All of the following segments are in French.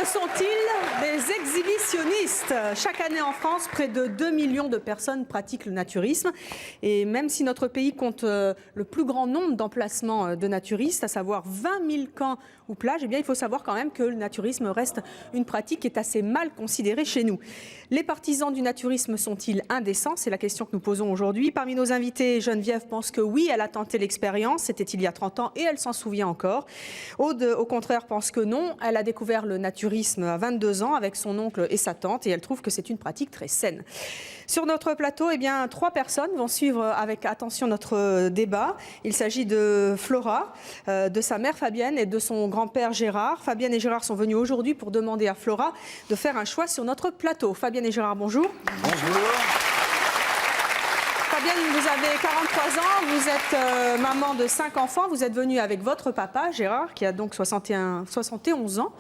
sont-ils des exhibitionnistes? Chaque année en France, près de 2 millions de personnes pratiquent le naturisme. Et même si notre pays compte le plus grand nombre d'emplacements de naturistes, à savoir 20 000 camps ou plages, eh bien, il faut savoir quand même que le naturisme reste une pratique qui est assez mal considérée chez nous. Les partisans du naturisme sont-ils indécents? C'est la question que nous posons aujourd'hui. Parmi nos invités, Geneviève pense que oui, elle a tenté l'expérience. C'était il y a 30 ans et elle s'en souvient encore. Aude, au contraire, pense que non. Elle a découvert le naturisme à 22 ans avec son oncle et sa tante et elle trouve que c'est une pratique très saine. Sur notre plateau, eh bien, 3 personnes vont suivre avec attention notre débat. Il s'agit de Flora, de sa mère Fabienne et de son grand-père Gérard. Fabienne et Gérard sont venus aujourd'hui pour demander à Flora de faire un choix sur notre plateau. Fabienne et Gérard, bonjour. Bonjour. Fabienne, vous avez 43 ans, vous êtes maman de 5 enfants. Vous êtes venue avec votre papa, Gérard, qui a donc 71 ans.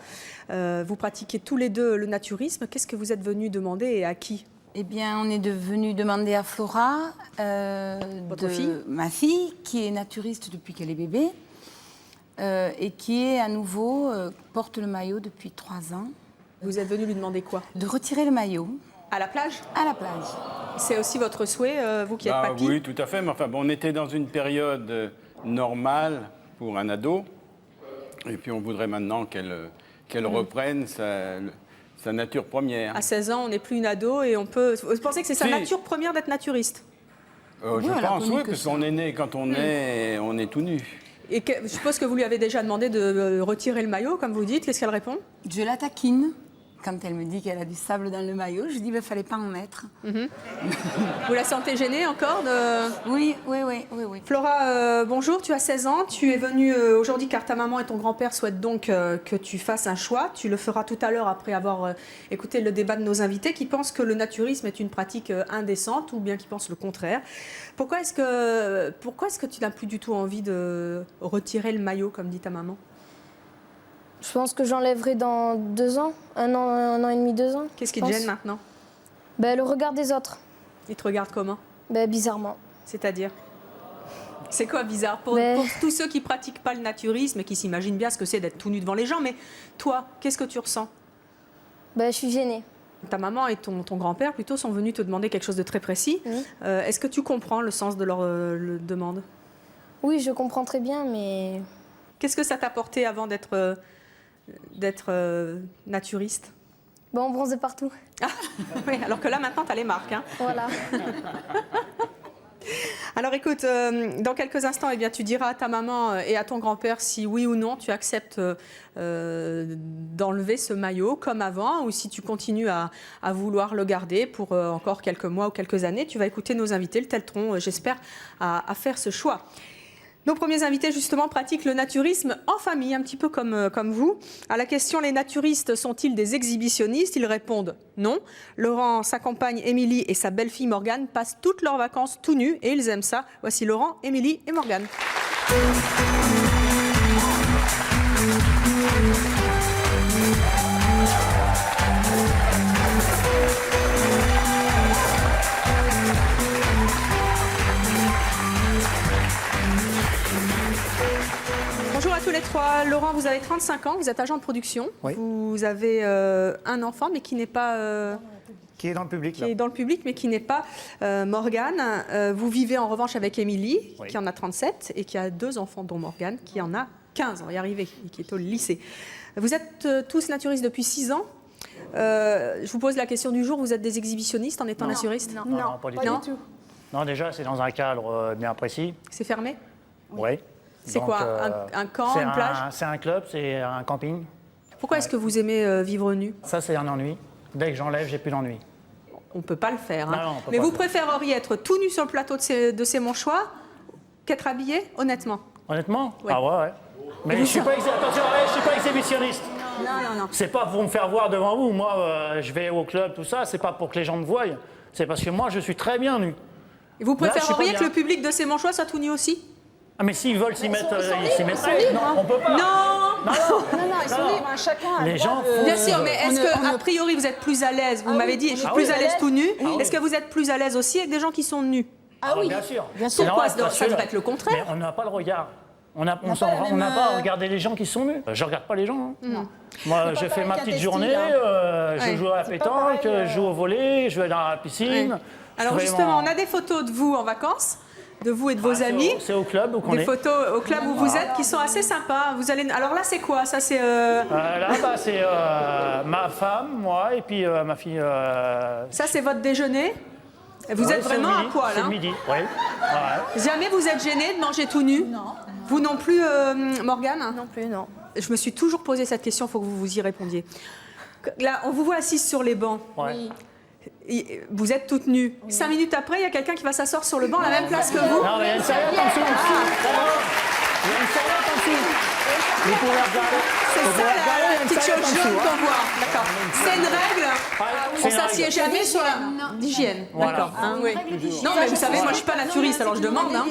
Vous pratiquez tous les deux le naturisme. Qu'est-ce que vous êtes venus demander et à qui ? Eh bien, on est venu demander à Flora, ma fille, qui est naturiste depuis qu'elle est bébé et qui est à nouveau, porte le maillot depuis 3 ans. Vous êtes venu lui demander quoi? De retirer le maillot. À la plage? À la plage. C'est aussi votre souhait, vous qui êtes papy? Oui, tout à fait. Mais enfin, bon, on était dans une période normale pour un ado. Et puis on voudrait maintenant qu'elle reprenne sa nature première. À 16 ans, on n'est plus une ado et on peut... Vous pensez que c'est sa nature première d'être naturiste? Je pense, oui, parce qu'on est né, quand on est tout nu. Et je suppose que vous lui avez déjà demandé de retirer le maillot, comme vous dites. Qu'est-ce qu'elle répond? Je la taquine. Quand elle me dit qu'elle a du sable dans le maillot, je dis qu'il ne fallait pas en mettre. Vous la sentez gênée encore de... Oui. Flora, bonjour, tu as 16 ans. Tu es venue aujourd'hui car ta maman et ton grand-père souhaitent donc que tu fasses un choix. Tu le feras tout à l'heure après avoir écouté le débat de nos invités qui pensent que le naturisme est une pratique indécente ou bien qui pensent le contraire. Pourquoi est-ce que tu n'as plus du tout envie de retirer le maillot, comme dit ta maman? Je pense que j'enlèverai dans 2 ans, un an et demi, 2 ans. Qu'est-ce qui te gêne maintenant? Le regard des autres. Ils te regardent comment? Bizarrement. C'est-à-dire? C'est quoi bizarre pour tous ceux qui pratiquent pas le naturisme et qui s'imaginent bien ce que c'est d'être tout nu devant les gens, mais toi, qu'est-ce que tu ressens? Je suis gênée. Ta maman et ton grand-père plutôt sont venus te demander quelque chose de très précis. Oui. Est-ce que tu comprends le sens de leur demande? Oui, je comprends très bien, mais... Qu'est-ce que ça t'a apporté avant d'être naturiste? On bronzait partout. Ah, oui, alors que là, maintenant, tu as les marques. Hein. Voilà. Alors écoute, dans quelques instants, eh bien, tu diras à ta maman et à ton grand-père si oui ou non tu acceptes d'enlever ce maillot comme avant ou si tu continues à vouloir le garder pour encore quelques mois ou quelques années. Tu vas écouter nos invités, le t'aideront, j'espère, à faire ce choix. Nos premiers invités, justement, pratiquent le naturisme en famille, un petit peu comme vous. À la question « Les naturistes sont-ils des exhibitionnistes ?» Ils répondent « Non ». Laurent, sa compagne Émilie et sa belle-fille Morgane passent toutes leurs vacances tout nus et ils aiment ça. Voici Laurent, Émilie et Morgane. Bonjour à tous les 3. Laurent, vous avez 35 ans, vous êtes agent de production. Oui. Vous avez un enfant, mais qui n'est pas... qui est dans le public. Qui est dans le public, mais qui n'est pas Morgane. Vous vivez en revanche avec Émilie, Oui. qui en a 37, et qui a 2 enfants, dont Morgane, qui en a 15, on va y arriver, et qui est au lycée. Vous êtes tous naturistes depuis 6 ans. Je vous pose la question du jour, vous êtes des exhibitionnistes en étant naturiste? Non, pas du tout. Non, déjà, c'est dans un cadre bien précis. C'est fermé? Oui. C'est Donc, quoi, un camp, une plage? C'est un club, c'est un camping. Pourquoi est-ce que vous aimez vivre nu? Ça, c'est un ennui. Dès que j'enlève, j'ai plus d'ennui. On ne peut pas le faire. Hein. Non, on peut mais pas vous le faire. préféreriez être tout nu sur le plateau de C'est mon choix qu'être habillé, honnêtement? Honnêtement? Ouais. Ah ouais. Mais je suis pas exhibitionniste. Non. C'est pas pour me faire voir devant vous. Moi, je vais au club, tout ça. C'est pas pour que les gens me voient. C'est parce que moi, je suis très bien nu. Et vous Là, je suis préféreriez pas que bien. le public de C'est mon choix soit tout nu aussi? Ah, mais s'ils veulent s'y mettre, ils s'y mettraient. Non, on peut pas. Non. Ils sont libres, hein, chacun a le Les droit gens de- font- Bien sûr, mais est-ce on que ne- a priori vous êtes plus à l'aise? Vous Ah m'avez oui, dit, on je suis est plus plus à à l'aise l'aise. tout nu. Ah oui. Est-ce que vous êtes plus à l'aise aussi avec des gens qui sont nus? Ah oui, bien sûr. bien sûr. Pourquoi Non, parce ça que- devrait être le contraire? Mais on n'a pas le regard. On n'a pas à regarder les gens qui sont nus. Je regarde pas les gens. Hein. Moi, je fais ma petite journée, je joue à la pétanque, je joue au volley, je vais dans la piscine. Ouais. Alors justement, on a des photos de vous en vacances, de vous et de vos amis. C'est au club où on est. Des photos au club où vous êtes qui sont assez sympas. Vous allez... Alors là, c'est quoi? Ça, c'est... Là, c'est ma femme, moi et puis ma fille. Ça, c'est votre déjeuner? Vous êtes vraiment à poil, C'est hein? le midi, oui. Ouais. Jamais vous êtes gêné de manger tout nu? Non. Vous non plus, Morgane? Non plus, non. Je me suis toujours posé cette question, il faut que vous vous y répondiez. Là, on vous voit assise sur les bancs. Ouais. Vous êtes toute nue. 5 minutes après, il y a quelqu'un qui va s'asseoir sur le banc à la même place que vous. Non, mais il y a une serviette en dessous. Il y a une serviette en dessous. Vous pouvez regarder. C'est ça la petite chose jaune qu'on voit. D'accord. C'est une règle. On s'assied jamais sur la d'hygiène. Voilà. D'accord. Hein, oui. Non, mais vous savez, moi je suis pas naturiste, alors je demande. Hein.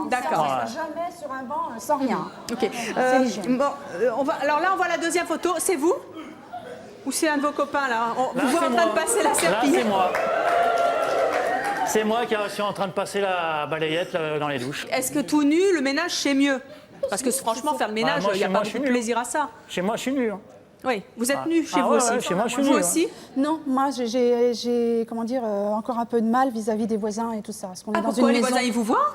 D'accord. Jamais sur un banc sans rien. Ok. Alors là, on voit la deuxième photo. C'est vous? Ou c'est un de vos copains là? Vous voyez en train de passer la Là, serpillière. c'est moi. C'est moi qui suis en train de passer la balayette dans les douches. Est-ce que tout nu, le ménage, c'est mieux? Parce que franchement, faire le ménage, moi, il n'y a chez pas moi, je beaucoup de suis nu. plaisir à ça. Chez moi, je suis nu. Hein. Oui, vous êtes nu chez Ah vous ouais, aussi. ouais, chez moi, je suis Vous nu, aussi? Non, moi j'ai comment dire encore un peu de mal vis-à-vis des voisins et tout ça. Parce qu'on est dans Pourquoi une les maison. voisins, ils vous voient?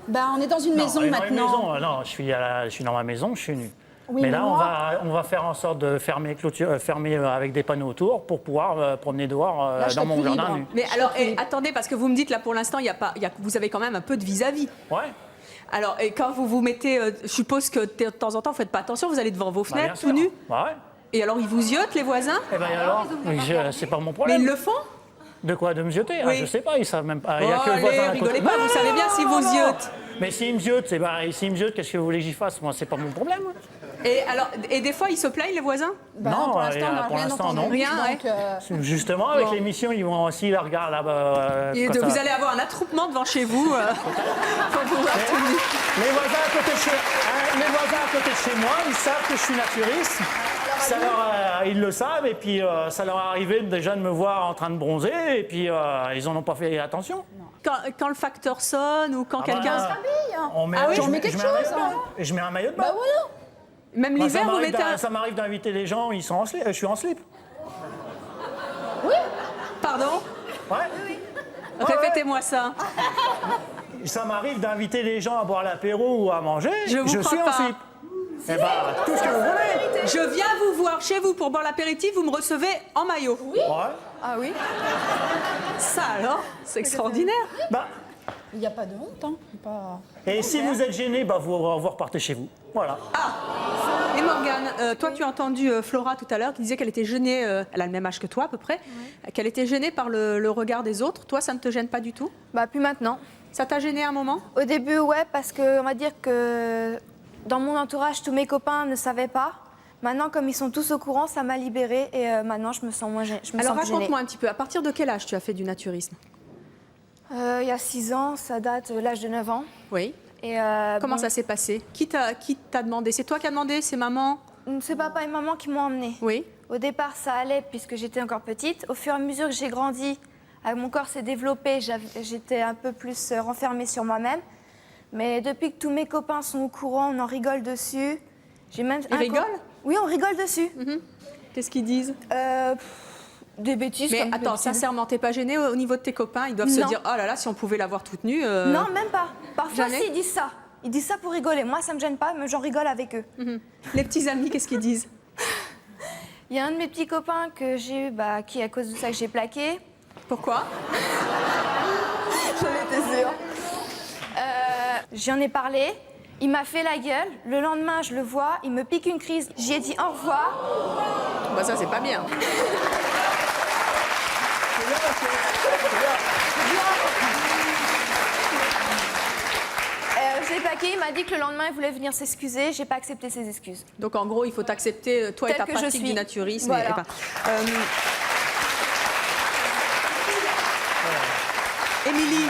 Ben, on est dans une maison on est dans maintenant. une maison. Non, je suis dans ma maison, je suis nu. Oui, mais mais là, moi- on va faire en sorte de fermer avec des panneaux autour pour pouvoir promener dehors Là, je dans serais mon plus jardin libre. nu. Mais alors, attendez, parce que vous me dites là pour l'instant, vous avez quand même un peu de vis-à-vis. Ouais. Alors, et quand vous vous mettez, je suppose que de temps en temps, vous faites pas attention, vous allez devant vos Bah, fenêtres bien tout sûr. nus. Bah ouais. Et alors, ils vous ziotent, les voisins? Eh ben alors, c'est pas mon Mais problème. ils le font? De quoi? De me zioter? Oui. Je sais pas, ils savent même pas. Il y Oh, a que le allez, voisin à côté. rigolez pas, vous savez bien s'ils vous non. ziotent. Mais s'ils me ziotent, s'ils me ziotent, qu'est-ce que vous voulez que j'y fasse? Moi, c'est pas mon problème. Et des fois, ils se plaignent, les voisins? Ben, Non, pour l'instant, on n'a pour rien l'instant, entendu. non. Rien, Donc, Justement, avec l'émission, ils vont aussi la regarder là-bas. Et quand vous ça- allez avoir un attroupement devant chez vous pour vous voir tout nu. Les voisins à côté de chez moi, ils savent que je suis naturiste. Ils le savent, et puis ça leur est arrivé déjà de me voir en train de bronzer, et puis ils n'en ont pas fait attention. Quand le facteur sonne ou quand quelqu'un... On met, Ah oui, je on met mets- quelque je mets un chose, maillot de bain. hein. Et je mets un maillot de bain. bah voilà. Même Moi, l'hiver, vous mettez un... ça m'arrive d'inviter les gens, ils sont en slip, je suis en slip. Pardon? Ouais. Répétez-moi ça. Ça m'arrive d'inviter les gens à boire l'apéro ou à manger, Je vous crois suis en pas. slip. Eh ben, tout ce que vous voulez. Je viens vous voir chez vous pour boire l'apéritif, vous me recevez en maillot. Ouais. Ah oui? Ça alors, c'est extraordinaire. Bah, Il n'y a pas de honte. Hein. Pas... et si vous êtes gêné, vous repartez chez vous. Voilà. Et Morgane, toi tu as entendu Flora tout à l'heure qui disait qu'elle était gênée, elle a le même âge que toi à peu près, qu'elle était gênée par le regard des autres. Toi ça ne te gêne pas du tout? Bah, plus maintenant. Ça t'a gêné un moment? Au début, ouais, parce que on va dire que dans mon entourage, tous mes copains ne savaient pas. Maintenant, comme ils sont tous au courant, ça m'a libérée et maintenant, je me sens moins gênée. Alors plus gênée. raconte-moi un petit peu, à partir de quel âge tu as fait du naturisme? Il y a 6 ans, ça date de l'âge de 9 ans. Oui. Et Comment bon, ça s'est passé? Qui t'a demandé? C'est toi qui as demandé? C'est maman? c'est papa et maman qui m'ont emmenée. Oui. Au départ, ça allait puisque j'étais encore petite. Au fur et à mesure que j'ai grandi, mon corps s'est développé, j'étais un peu plus renfermée sur moi-même. Mais depuis que tous mes copains sont au courant, on en rigole dessus. J'ai même Ils rigolent? Oui, on rigole dessus. Qu'est-ce qu'ils disent? Des bêtises Mais comme attends, d'habitude. sincèrement, t'es pas gênée au niveau de tes copains? Ils doivent se Non. dire, oh là là, si on pouvait la voir toute nue. Non, même pas. Parfois, Jamais si, ils disent ça. Ils disent ça pour rigoler. Moi, ça me gêne pas, mais j'en rigole avec eux. Les petits amis, qu'est-ce qu'ils disent? Il y a un de mes petits copains que j'ai eu, qui à cause de ça que j'ai plaqué. Pourquoi? J'en étais sûre. J'en ai parlé. Il m'a fait la gueule. Le lendemain, je le vois. Il me pique une crise. J'y ai dit au revoir. Bah ça, c'est pas bien. J'ai plaqué. Il m'a dit que le lendemain, il voulait venir s'excuser. J'ai pas accepté ses excuses. Donc en gros, il faut accepter toi et Tel ta que je pratique suis. du naturisme. Voilà. Émilie,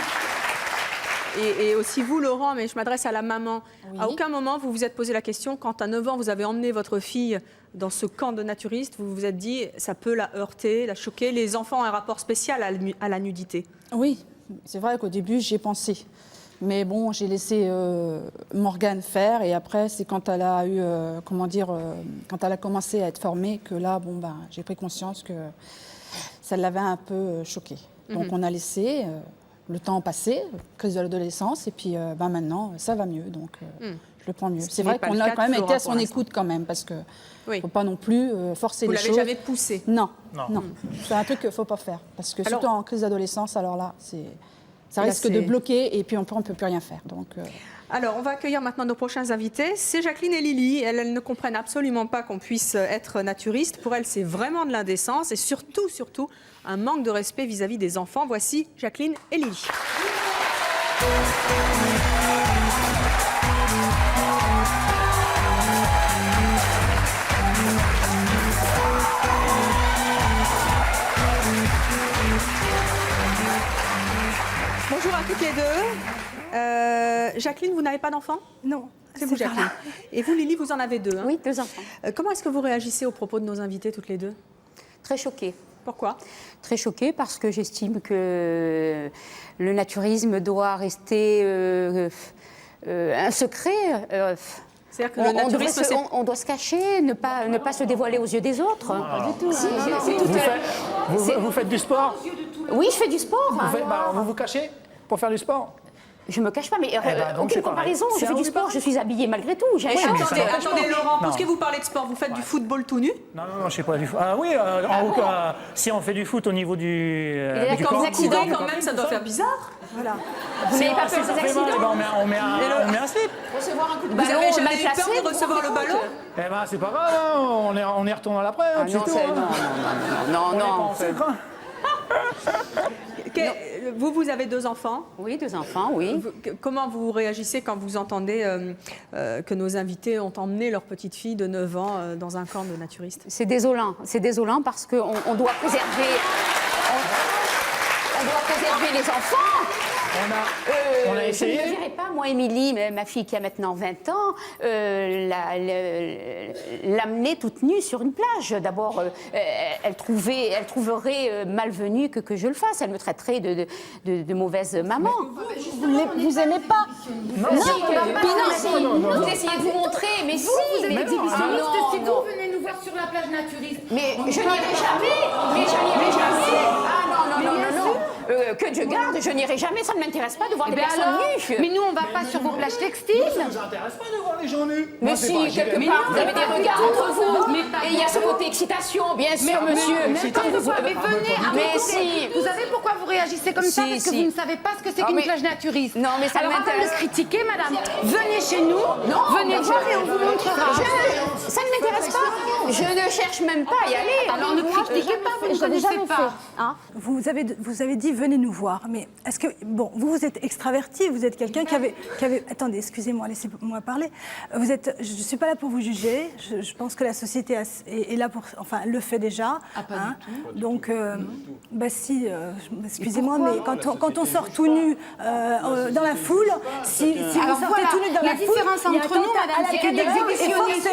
et aussi vous, Laurent, mais je m'adresse à la maman. Oui. À aucun moment, vous vous êtes posé la question, quand à 9 ans, vous avez emmené votre fille dans ce camp de naturistes, vous vous êtes dit, ça peut la heurter, la choquer. Les enfants ont un rapport spécial à la nudité. Oui, c'est vrai qu'au début, j'y ai pensé. Mais bon, j'ai laissé Morgane faire et après, c'est quand elle a eu, quand elle a commencé à être formée que là, j'ai pris conscience que ça l'avait un peu choquée. Donc on a laissé le temps passer, crise de l'adolescence, et puis maintenant, ça va mieux, donc je le prends mieux. C'est vrai qu'on a quand même été à son écoute quand même, parce qu'il ne faut pas non plus forcer les choses. Vous l'avez jamais poussé? Non. C'est un truc qu'il ne faut pas faire, parce que surtout en crise d'adolescence, alors là, ça risque de bloquer et puis on ne peut plus rien faire. Donc, Alors, on va accueillir maintenant nos prochains invités. C'est Jacqueline et Lily. Elles ne comprennent absolument pas qu'on puisse être naturiste. Pour elles, c'est vraiment de l'indécence et surtout, un manque de respect vis-à-vis des enfants. Voici Jacqueline et Lily. Bonjour à toutes les deux. Jacqueline, vous n'avez pas d'enfant? Non. C'est vous, Jacqueline. Et vous, Lily, vous en avez deux, hein? Oui, 2 enfants. Comment est-ce que vous réagissez aux propos de nos invités, toutes les deux? Très choquée. Pourquoi? Très choquée parce que j'estime que le naturisme doit rester un secret. C'est-à-dire que le naturisme, on doit se cacher, ne pas se dévoiler aux yeux des autres. Pas du tout. Vous faites du sport? Oui, je fais du sport. Vous vous cachez pour faire du sport? Je me cache pas, mais donc aucune c'est pareil. comparaison. Je fais du sport, je suis habillée malgré tout. Attendez, Laurent, puisque vous parlez de sport, vous faites du football tout nu? Non, je ne sais pas du foot. Ah oui, si on fait du foot au niveau du Quand corps, vous courez, quand même, ça doit faire bizarre. Voilà. Vous n'avez pas peur des accidents? On met un slip. Recevoir un coup de Vous ballon avez jamais mal eu placé, peur de recevoir le ballon? Eh ben, c'est pas grave, hein, on y retourne à l'après. Hein, non. Vous avez 2 enfants. Oui, 2 enfants, oui. Comment vous réagissez quand vous entendez que nos invités ont emmené leur petite fille de 9 ans dans un camp de naturistes? C'est désolant parce qu'on doit préserver les enfants. On a essayé. Je ne dirais pas, moi, Émilie, ma fille qui a maintenant 20 ans, l'amener toute nue sur une plage. D'abord, elle trouverait malvenue que je le fasse. Elle me traiterait de mauvaise maman. vous aimez pas? Non, vous essayez de vous montrer, mais si. Vous êtes exhibitionniste, si non. vous venez nous voir sur la plage naturiste. Mais je n'irai jamais. Ah non. Que Dieu garde, je n'irai jamais, ça ne m'intéresse pas de voir des personnes nues. Mais nous, on ne va pas sur vos plages textiles. Ça ne vous intéresse pas de voir les gens nus? Mais si, quelque part, vous avez des regards entre vous. Et il y a ce côté excitation, bien sûr, monsieur. Vous savez pourquoi vous réagissez comme ça? Parce que vous ne savez pas ce que c'est qu'une plage naturiste. Non, mais ça alors, avant de m'intéresse. critiquer, madame, venez chez nous, venez voir et on vous montrera. Ça ne m'intéresse pas. Je ne cherche même pas à y aller. Alors ne critiquez pas, vous ne connaissez pas. Vous avez dit venez nous voir, mais est-ce que vous êtes extraverti, vous êtes quelqu'un qui avait attendez, excusez-moi, laissez-moi parler. Je ne suis pas là pour vous juger. Je pense que la société est là pour, enfin, elle le fait déjà. Donc, si, excusez-moi, mais quand on sort tout nu dans la foule, si vous sortez tout nu dans la foule, la différence entre nous, madame, c'est qu'un exhibitionniste,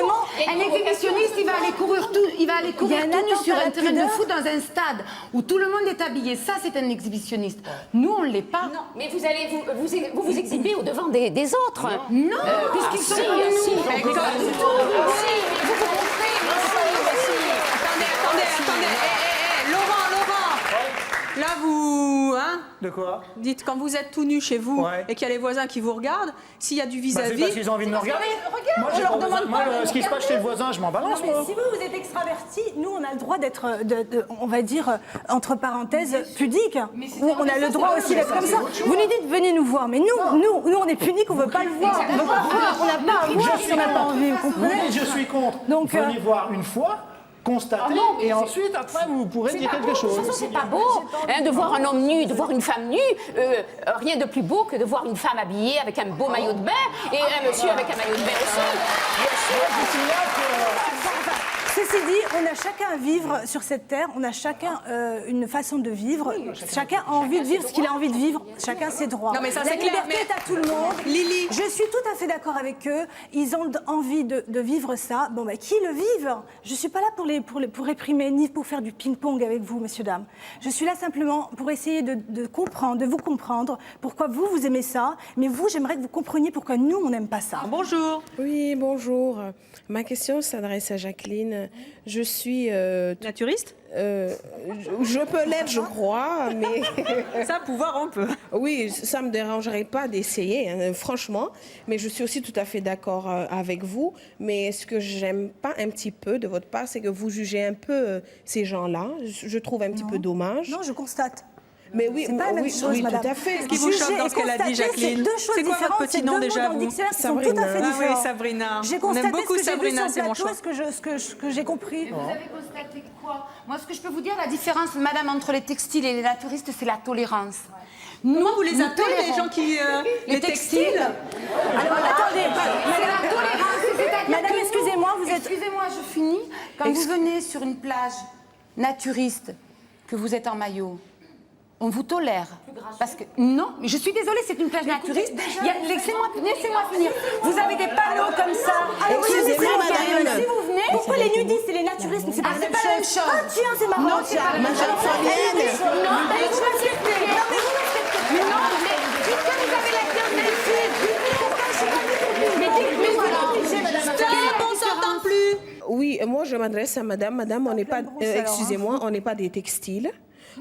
il va aller courir tout nu sur un terrain de foot dans un stade où tout le monde est habillé. Ça, c'est un exhibitionniste. Nous, on ne l'est pas. Non, mais vous allez vous exhiber au-devant des autres. Non, puisqu'ils sont comme nous. Attendez. Laurent, là vous, De quoi? dites quand vous êtes tout nu chez vous Ouais. et qu'il y a les voisins qui vous regardent, s'il y a du C'est vis-à-vis. parce qu'ils ont envie de me regarder. Moi, j'ai pas besoin. Moi, ce qui se passe chez le voisin, je m'en balance, Non, mais moi. si vous êtes extraverti, nous on a le droit d'être, on va dire, entre parenthèses, pudique. On a le droit aussi d'être comme ça. Vous nous dites venez nous voir, mais nous on est pudiques, on veut pas le voir. On veut pas voir, on n'a pas à voir si on n'a pas envie, vous Vous comprenez? dites je suis contre. Donc, venez voir une fois, constatez, et ensuite, après, vous pourrez dire quelque chose. C'est pas beau de voir un homme nu, de voir une femme nue. Rien de plus beau que de voir une femme habillée avec un beau maillot de bain et un monsieur avec un maillot de bain aussi. Bien sûr. Ceci dit, on a chacun à vivre sur cette terre, on a chacun une façon de vivre, chacun a envie de vivre ce qu'il a envie de vivre chacun ses droits. Non, mais ça, la c'est clair, liberté mais- est à tout le monde. Lily. Je suis tout à fait d'accord avec eux. Ils ont envie de vivre ça. Bon, bah, qu'ils le vivent. Je ne suis pas là pour réprimer ni pour faire du ping-pong avec vous, messieurs, dames. Je suis là simplement pour essayer de comprendre, de vous comprendre pourquoi vous aimez ça. Mais vous, j'aimerais que vous compreniez pourquoi nous, on n'aime pas ça. Bonjour. Oui, bonjour. Ma question s'adresse à Jacqueline. Je suis... Naturiste? je peux l'être, je crois, mais... Ça, pouvoir, on peut. Oui, ça ne me dérangerait pas d'essayer, hein, franchement. Mais je suis aussi tout à fait d'accord avec vous. Mais ce que j'aime pas un petit peu de votre part, c'est que vous jugez un peu ces gens-là. Je trouve un petit peu dommage. Non, je constate. Mais oui, C'est pas la même chose, oui, madame. tout à fait. Qu'est-ce qui vous choque dans ce qu'elle a dit, Jacqueline? C'est deux choses C'est quoi votre différentes. petit C'est nom deux déjà, mots dans le vous? dictionnaire qui sont tout à fait Sabrina. différents. Ah oui, Sabrina. J'ai On constaté aime beaucoup ce que j'ai vu Sabrina, sur le c'est mon plateau, choix. ce que j'ai compris. Vous avez constaté quoi? Moi, ce que je peux vous dire, la différence, madame, entre les textiles et les naturistes, c'est la tolérance. Comment vous les nous appelez, les tolérons. gens qui... Les textiles. Alors, attendez, C'est la tolérance, c'est-à-dire Madame, que nous- excusez-moi, vous êtes... Excusez-moi, je finis. Quand vous venez sur une plage naturiste, que vous êtes en maillot, on vous tolère. Parce que non, mais je suis désolée, c'est une plage naturiste. Laissez-moi finir. Vous avez des panneaux comme ça. Excusez-moi, madame. Si vous venez, Pourquoi les nudistes et les naturistes, c'est pas Ah, la c'est même pas la même chose. chose. Ah tiens, c'est marrant. Non, c'est pas la même chose. Madame Fabienne. Non, mais vous respectez. Non, mais vous respectez. Non, mais puisque vous avez la carte d'habitude, pourquoi je suis pas mais dites-moi, voilà. Stop, on s'entend plus. Oui, moi je m'adresse à madame. Madame, on n'est pas, excusez-moi, on n'est pas des textiles.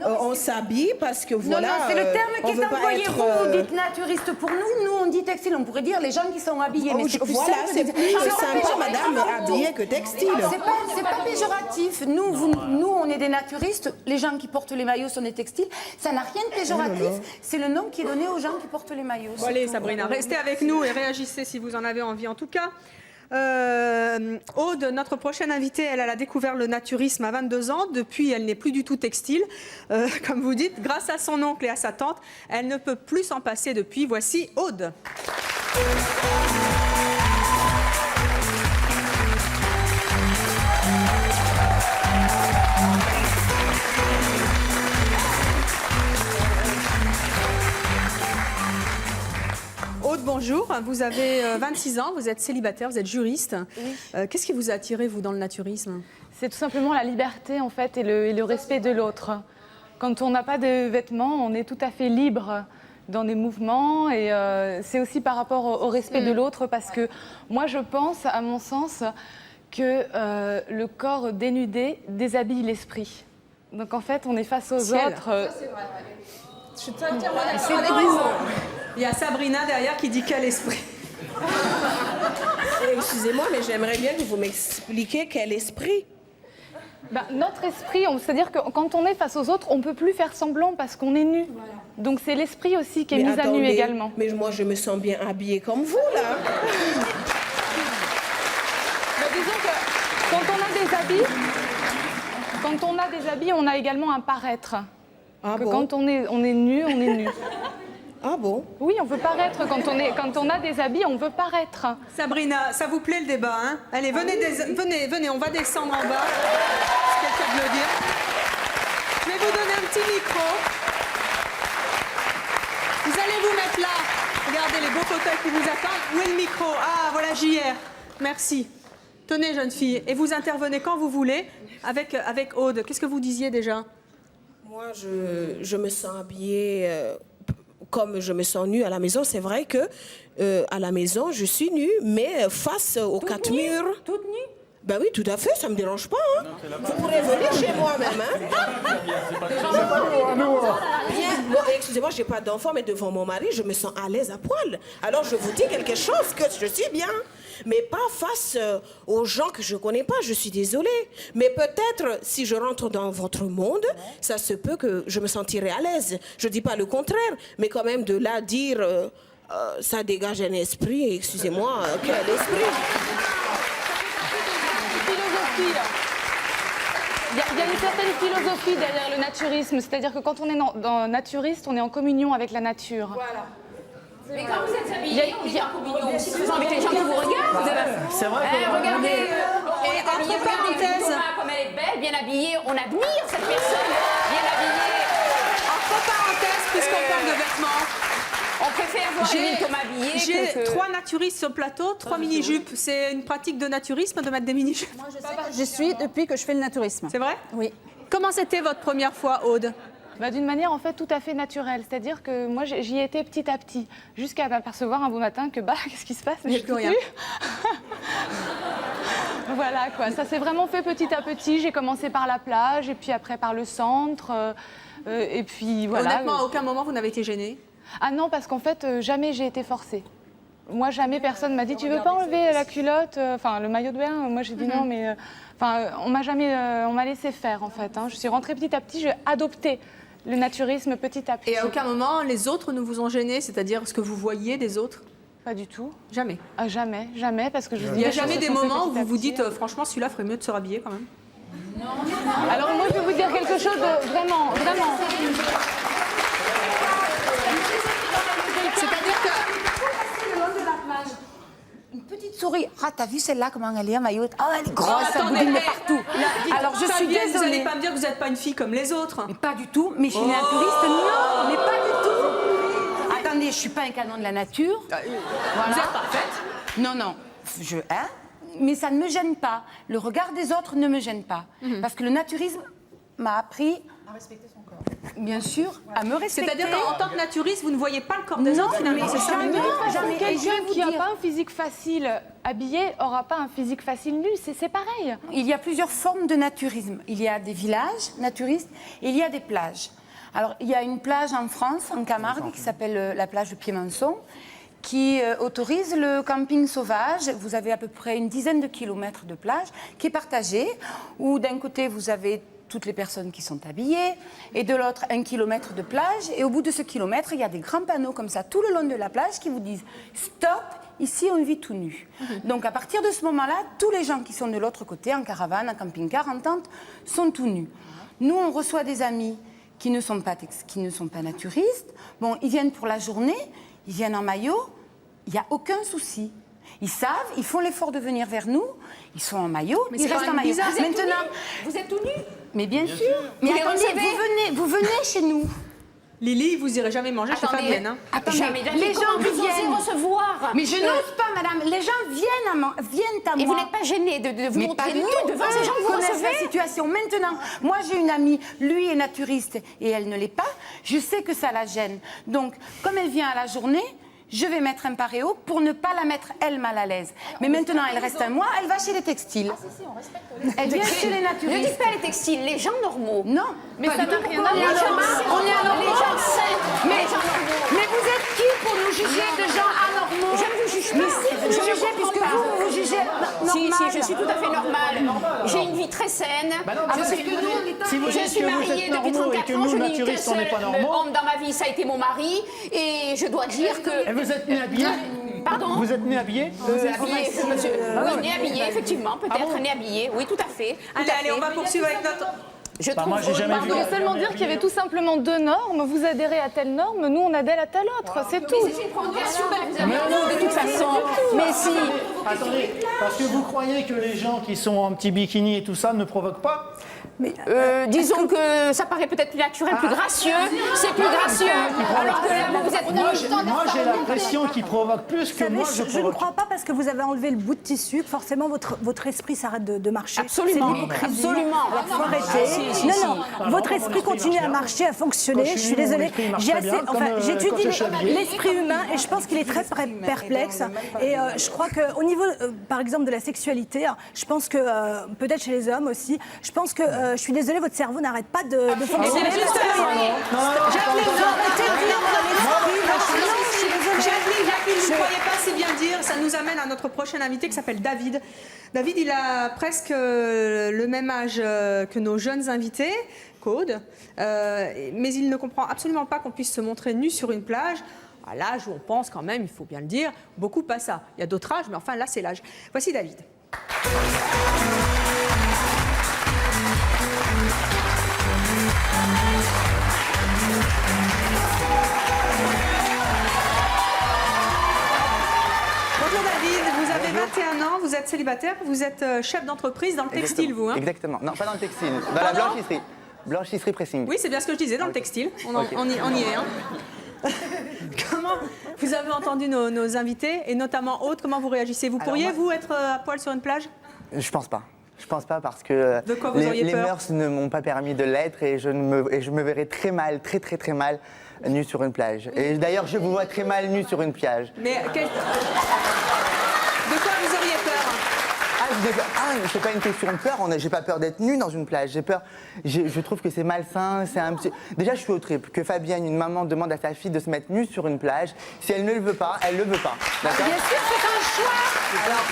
On s'habille parce que voilà. Non, c'est le terme on qui veut est pas employé. être, Vous dites naturiste pour nous, nous on dit textile. On pourrait dire les gens qui sont habillés. Mais c'est plus voilà, simple c'est de- plus C'est pas sympa, péjoratif. madame, habillée que textile. C'est pas péjoratif. Nous, on est des naturistes. Les gens qui portent les maillots sont des textiles. Ça n'a rien de péjoratif. C'est le nom qui est donné aux gens qui portent les maillots. Bon, allez, Sabrina, restez avec nous et réagissez si vous en avez envie. En tout cas, Aude, notre prochaine invitée, elle a découvert le naturisme à 22 ans. Depuis, elle n'est plus du tout textile. Comme vous dites, grâce à son oncle et à sa tante, elle ne peut plus s'en passer depuis. Voici Aude. Aude, bonjour. Vous avez 26 ans, vous êtes célibataire, vous êtes juriste. Qu'est-ce qui vous a attiré, vous, dans le naturisme? C'est tout simplement la liberté, en fait, et le respect de l'autre. Quand on n'a pas de vêtements, on est tout à fait libre dans des mouvements. Et c'est aussi par rapport au respect de l'autre, parce que moi, je pense, à mon sens, que le corps dénudé déshabille l'esprit. Donc, en fait, on est face aux Ciel. autres. Il y a Sabrina derrière qui dit quel esprit. Excusez-moi, mais j'aimerais bien que vous m'expliquiez quel esprit. Ben, notre esprit, c'est-à-dire que quand on est face aux autres, on ne peut plus faire semblant parce qu'on est nu. Donc c'est l'esprit aussi qui est mis à nu attendez, également. Mais moi, je me sens bien habillée comme vous, là. Ben, disons que quand on a des habits, on a également un paraître. Ah Que bon? quand on est nu, on est nu. Ah bon? Oui, on veut paraître. Quand on a des habits, on veut paraître. Sabrina, ça vous plaît le débat, hein? Allez, venez, on va descendre en bas. C'est quelqu'un de le dire. Je vais vous donner un petit micro. Vous allez vous mettre là. Regardez les beaux fauteuils qui vous attendent. Où est le micro? Ah, voilà JR. Merci. Tenez, jeune fille. Et vous intervenez quand vous voulez avec Aude. Qu'est-ce que vous disiez déjà? Moi, je me sens habillée comme je me sens nue à la maison. C'est vrai que à la maison, je suis nue, mais face aux quatre murs. Toute nue? Ben oui, tout à fait, ça me dérange pas. Hein. Vous pourrez venir chez moi même. Hein. Bien, bon, excusez-moi, j'ai pas d'enfant, mais devant mon mari, je me sens à l'aise à poil. Alors je vous dis quelque chose que je suis bien, mais pas face aux gens que je connais pas. Je suis désolée, mais peut-être si je rentre dans votre monde, ça se peut que je me sentirai à l'aise. Je dis pas le contraire, mais quand même de là dire ça dégage un esprit. Excusez-moi, quel esprit? Il y a une certaine philosophie derrière le naturisme, c'est-à-dire que quand on est dans naturiste, on est en communion avec la nature. Voilà. Mais quand vous êtes habillé, on est en communion aussi souvent avec les gens qui vous regardent. C'est vrai que Regardez, Et regardez entre parenthèses, Thomas, comme elle est belle, bien habillée, on admire cette personne, bien habillée. entre parenthèses, puisqu'on parle de vêtements, franchement. On préfère voir une Thomas habillée J'ai que... 3 naturistes sur le plateau, 3 mini-jupes. C'est une pratique de naturisme de mettre des mini-jupes. Moi, je sais que j'y suis depuis que je fais le naturisme. C'est vrai? Oui. Comment c'était votre première fois, Aude? D'une manière en fait tout à fait naturelle, c'est-à-dire que moi j'y étais petit à petit, jusqu'à m'apercevoir un beau matin que qu'est-ce qui se passe? Il n'y a plus rien. Voilà quoi, ça s'est vraiment fait petit à petit. J'ai commencé par la plage et puis après par le centre et puis voilà. Honnêtement, à aucun moment vous n'avez été gênée? Ah non, parce qu'en fait jamais j'ai été forcée. Moi jamais personne m'a dit tu veux pas enlever la culotte, enfin le maillot de bain. Moi j'ai dit non mais on m'a jamais, on m'a laissé faire en fait. Hein. Je suis rentrée petit à petit, j'ai adopté le naturisme petit à petit. Et à aucun moment, les autres ne vous ont gêné, c'est-à-dire ce que vous voyez des autres? Pas du tout. Jamais? Ah, jamais, jamais, parce que je Il n'y a jamais des moments où vous vous dites, franchement, celui-là ferait mieux de se rhabiller quand même? Alors moi, je vais vous dire quelque chose de vraiment, vraiment... C'est-à-dire que... Une petite souris. Ah, t'as vu celle-là, comment elle est en maillot? Ah, elle est grosse, elle attendez, boudine de partout. Alors, je suis désolée. Vous n'allez pas me dire que vous n'êtes pas une fille comme les autres? Mais pas du tout. Mais je suis naturiste, non, mais pas du tout. Attendez, je suis pas un canon de la nature. Voilà. Vous êtes parfaite? Non, non. Mais ça ne me gêne pas. Le regard des autres ne me gêne pas. Parce que le naturisme m'a appris... À respecter son corps. Bien sûr, à me respecter. C'est-à-dire qu'en tant que naturiste, vous ne voyez pas le corps des Non, autres finalement, mais c'est ça? jamais. Quelqu'un qui n'a pas un physique facile habillé aura pas un physique facile nu, c'est pareil. Il y a plusieurs formes de naturisme. Il y a des villages naturistes et il y a des plages. Alors, il y a une plage en France, en Camargue, qui s'appelle la plage de Piémonçon, qui autorise le camping sauvage. Vous avez à peu près une dizaine de kilomètres de plage qui est partagée, où d'un côté, vous avez toutes les personnes qui sont habillées, et de l'autre, 1 kilomètre de plage. Et au bout de ce kilomètre, il y a des grands panneaux comme ça, tout le long de la plage, qui vous disent « Stop, ici on vit tout nu ». Donc à partir de ce moment-là, tous les gens qui sont de l'autre côté, en caravane, en camping-car, en tente, sont tout nus. Nous, on reçoit des amis qui ne sont pas naturistes. Bon, ils viennent pour la journée, ils viennent en maillot, il n'y a aucun souci. Ils savent, ils font l'effort de venir vers nous, ils sont en maillot, Mais ils restent en maillot. bizarre. Maintenant, Vous êtes tout nu? mais bien sûr. Mais Vous les attendez, recevez vous venez chez nous. Lily, vous irez jamais manger chez Attendez, Fabienne. Hein. Attendez, jamais. les gens Comment vous osez viennent. recevoir? Mais je n'ose pas, madame. Les gens viennent à moi. Et vous n'êtes pas gênée de vous Mais montrer pas du nue tout. devant ces gens que Ils vous connaissent recevez? la situation. Maintenant, moi j'ai une amie, lui est naturiste et elle ne l'est pas. Je sais que ça la gêne. Donc, comme elle vient à la journée, je vais mettre un paréo pour ne pas la mettre, elle, mal à l'aise. Mais maintenant, elle reste un mois, elle va chez les textiles. Elle vient chez les Ne naturistes. dites pas les textiles, les gens normaux. Non, Mais pas ça du n'a tout. rien à On est voir. anormaux. On est anormaux. Les gens sains, Mais, les gens normaux. mais vous êtes qui pour nous juger de gens anormaux? Je ne vous juge Mais pas. si, vous Je ne jugez, puisque comprends pas. vous jugez normal. Si, je suis tout à fait normale. J'ai une vie très saine. Si vous Je dites suis que vous mariée êtes depuis normaux et 34 que ans. nous, Je n'ai eu qu'un naturistes, on n'est pas seul normaux... homme dans ma vie, ça a été mon mari. Et je dois dire que... Et vous êtes né habillé? Pardon? Vous êtes né habillé? Habillée, oui, né habillée, effectivement, peut-être né habillée, oui, tout à fait. Allez, on va poursuivre avec notre... Je Bah, trouve moi, j'ai jamais Je vu. voulais seulement dire qu'il y avait tout simplement 2 normes. Vous adhérez à telle norme, nous on adhère à telle autre, c'est tout. c'est une progression que vous avez de toute façon. Mais si, Attendez, parce que vous croyez que les gens qui sont en petit bikini et tout ça ne provoquent pas? disons que ça paraît peut-être plus naturel, plus gracieux. C'est plus gracieux. Alors que là, vous êtes Moi, j'ai l'impression qu'ils provoquent plus que Vous moi, savez, je je ne provoque. crois pas parce que vous avez enlevé le bout de tissu que forcément votre esprit s'arrête de marcher. Absolument. C'est l'hypocrisie. Absolument. Alors, faut arrêter. Non, votre esprit continue à marcher, à fonctionner. Je suis désolée. J'étudie l'esprit humain et je pense qu'il est très perplexe. Et je crois qu'au niveau, par exemple, de la sexualité, je pense que, peut-être chez les hommes aussi, je pense que, je suis désolée, votre cerveau n'arrête pas de fonctionner. Jacqueline, vous ne croyez pas si bien dire. Ça nous amène à notre prochain invité qui s'appelle David. David, il a presque le même âge que nos jeunes invités, Claude, mais il ne comprend absolument pas qu'on puisse se montrer nu sur une plage. À l'âge où on pense quand même, il faut bien le dire, beaucoup à ça. Il y a d'autres âges, mais enfin là, c'est l'âge. Voici David. Bonjour David, vous avez 21 ans, vous êtes célibataire, vous êtes chef d'entreprise dans le textile, vous, hein? Exactement. Non, pas dans le textile, dans la blanchisserie. Blanchisserie pressing. Oui, c'est bien ce que je disais, dans le textile. On y est, hein. Comment vous avez entendu nos invités, et notamment Aude, comment vous réagissez? Vous pourriez, vous, être à poil sur une plage? Je pense pas. Je pense pas parce que De quoi vous auriez les peur? mœurs ne m'ont pas permis de l'être et je me verrais très mal, très mal nu sur une plage. Et d'ailleurs, je vous vois très mal nu sur une plage. Mais de quoi vous auriez peur? C'est pas une question de peur. J'ai pas peur d'être nu dans une plage. J'ai peur. Je trouve que c'est malsain. C'est un petit... Déjà, je suis au trip. Que Fabienne, une maman, demande à sa fille de se mettre nue sur une plage. Si elle ne le veut pas, elle le veut pas. D'accord? Bien sûr, c'est un choix. Alors,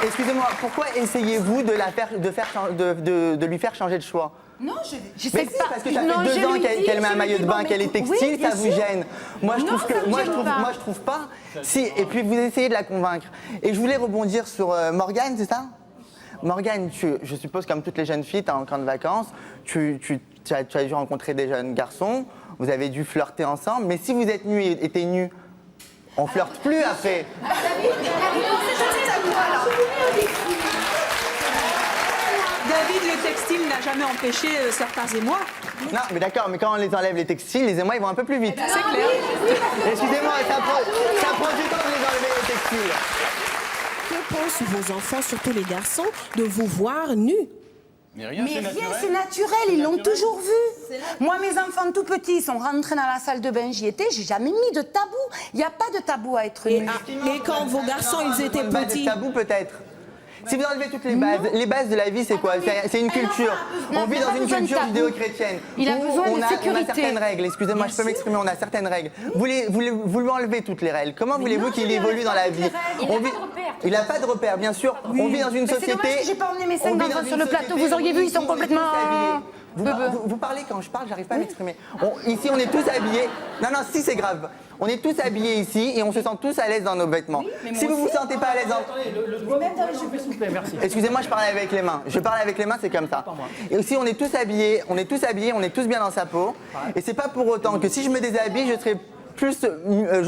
excusez-moi, pourquoi essayez-vous de lui faire changer de choix? Non, je Mais sais si, pas. parce que ça fait 2 ans qu'elle met un maillot de bain, qu'elle est textile, ça vous gêne. Moi, je trouve pas. Si, et puis vous essayez de la convaincre. Et je voulais rebondir sur Morgane, c'est ça? Morgane, je suppose, comme toutes les jeunes filles, tu es en camp de vacances, tu as dû rencontrer des jeunes garçons, vous avez dû flirter ensemble, mais si vous êtes nus et t'es nus, on flirte plus après. David, le textile n'a jamais empêché certains émois. Non, mais d'accord, mais quand on les enlève les textiles, les émois ils vont un peu plus vite. C'est clair. Excusez-moi, ça prend du temps de les enlever les textiles. Que pensent vos enfants, surtout les garçons, de vous voir nus? Mais rien, Mais c'est rien, naturel. c'est naturel, ils l'ont toujours vu. Moi, mes enfants tout petits sont rentrés dans la salle de bain, j'y étais, j'ai jamais mis de tabou. Il n'y a pas de tabou à être nu. Et quand vos garçons, ils étaient petits? Tabou peut-être. Si vous enlevez toutes les bases de la vie, c'est quoi? C'est une culture. On vit dans une culture judéo-chrétienne. Il a besoin de On a sécurité. certaines règles. Excusez-moi, je peux m'exprimer. On a certaines règles. Vous lui enlevez toutes les règles. Comment voulez-vous qu'il évolue dans la vie? Il n'a pas de repères, bien sûr. On vit dans une société. C'est dommage que j'ai pas emmené mes 5 enfants sur le plateau. Vous auriez vu, ils sont complètement... Vous parlez quand je parle, j'arrive pas à m'exprimer. Ici, on est tous habillés. Non, si, c'est grave. On est tous habillés ici et on se sent tous à l'aise dans nos vêtements. Si vous vous sentez pas à l'aise dans... Excusez-moi, je parlais avec les mains. Je parle avec les mains, c'est comme ça. Et aussi, on est tous habillés, on est tous bien dans sa peau. Et c'est pas pour autant que si je me déshabille, je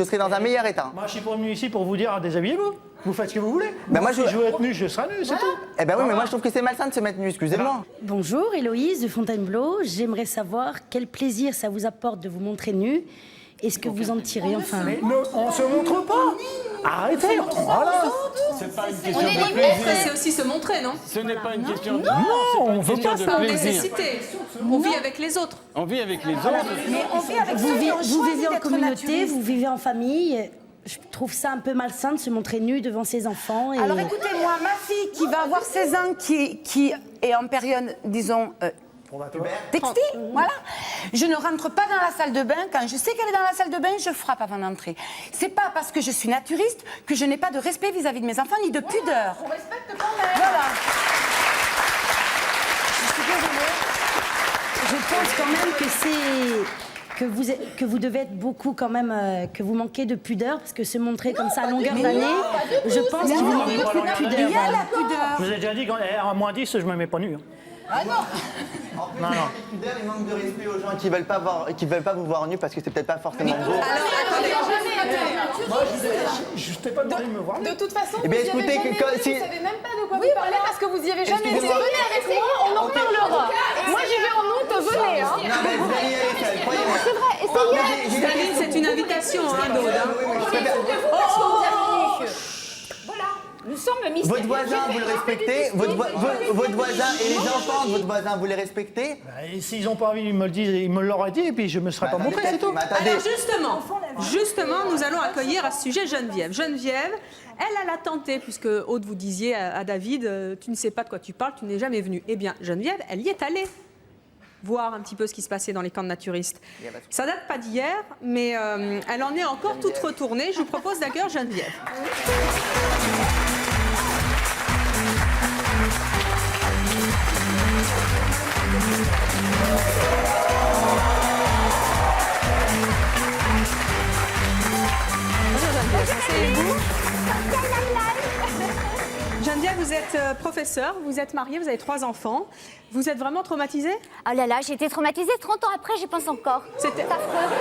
serai dans un meilleur état. Moi, je suis pas venu ici pour vous dire déshabillez-vous. Vous faites ce que vous voulez. Moi, si je veux être nu, je serai nu, c'est tout. Eh ben oui, mais moi, je trouve que c'est malsain de se mettre nu, excusez-moi. Bonjour, Héloïse de Fontainebleau. J'aimerais savoir quel plaisir ça vous apporte de vous montrer nu. Est-ce que vous en tirez enfin? Mais on se montre pas. Arrêtez. Voilà. C'est pas une question de plaisir. C'est aussi se montrer, non? Ce n'est pas une question de on veut pas de Par plaisir. nécessité. On vit avec les autres. On vit avec les autres. Mais on vit avec Vous, ceux qui ont vous choisi vivez en d'être communauté, naturistes. vous vivez en famille. Je trouve ça un peu malsain de se montrer nu devant ses enfants. Et... Alors écoutez-moi, ma fille qui va avoir 16 ans, qui est en période, disons, textile, voilà. Je ne rentre pas dans la salle de bain. Quand je sais qu'elle est dans la salle de bain, je frappe avant d'entrer. C'est pas parce que je suis naturiste que je n'ai pas de respect vis-à-vis de mes enfants, ni de pudeur. On respecte quand même. Voilà. Je suis désolée. Je pense quand même que que vous devez être beaucoup quand même, que vous manquez de pudeur, parce que se montrer comme ça à longueur d'année, je pense qu'il vous manque beaucoup de pudeur. Il y a la pudeur. Je vous ai déjà dit qu'à moins 10, je me mets pas nu. Ah non. Non. Il manque de respect aux gens qui veulent pas vous voir nu parce que c'est peut-être pas forcément beau. Alors, attendez, Moi, je t'ai pas demandé de me voir nu. de toute façon, Eh bien, vous y avez écoutez, jamais que- été, si- vous savez même pas de quoi vous parlez parce que vous y avez jamais été. Excusez-moi. Venez avec moi, on en reparlera. Moi, j'y vais en août, venez. Hein. Non, mais vous allez y aller seul, croyez-moi. C'est vrai, essayez. David, c'est une invitation, hein, Aude. hein. Nous sommes mis. Votre voisin, vous le respectez. Votre voisin et les enfants de votre voisin, vous les respectez. Et s'ils n'ont pas envie, ils me le disent, ils me l'auraient dit, et puis je me serais pas montré, c'est tout. Mais attendez. Alors justement, nous allons accueillir à ce sujet Geneviève. Geneviève, elle a tenté, puisque Aude vous disiez à David, tu ne sais pas de quoi tu parles, tu n'es jamais venu. Eh bien, Geneviève, elle y est allée voir un petit peu ce qui se passait dans les camps de naturistes. Ça date pas d'hier, mais elle en est encore toute retournée. Je vous propose d'accueillir Geneviève. Bonjour Geneviève, asseyez-vous. Geneviève, Lydia, vous êtes professeure, vous êtes mariée, vous avez 3 enfants. Vous êtes vraiment traumatisée? Oh là là, j'ai été traumatisée. 30 ans après, j'y pense encore. C'était affreux.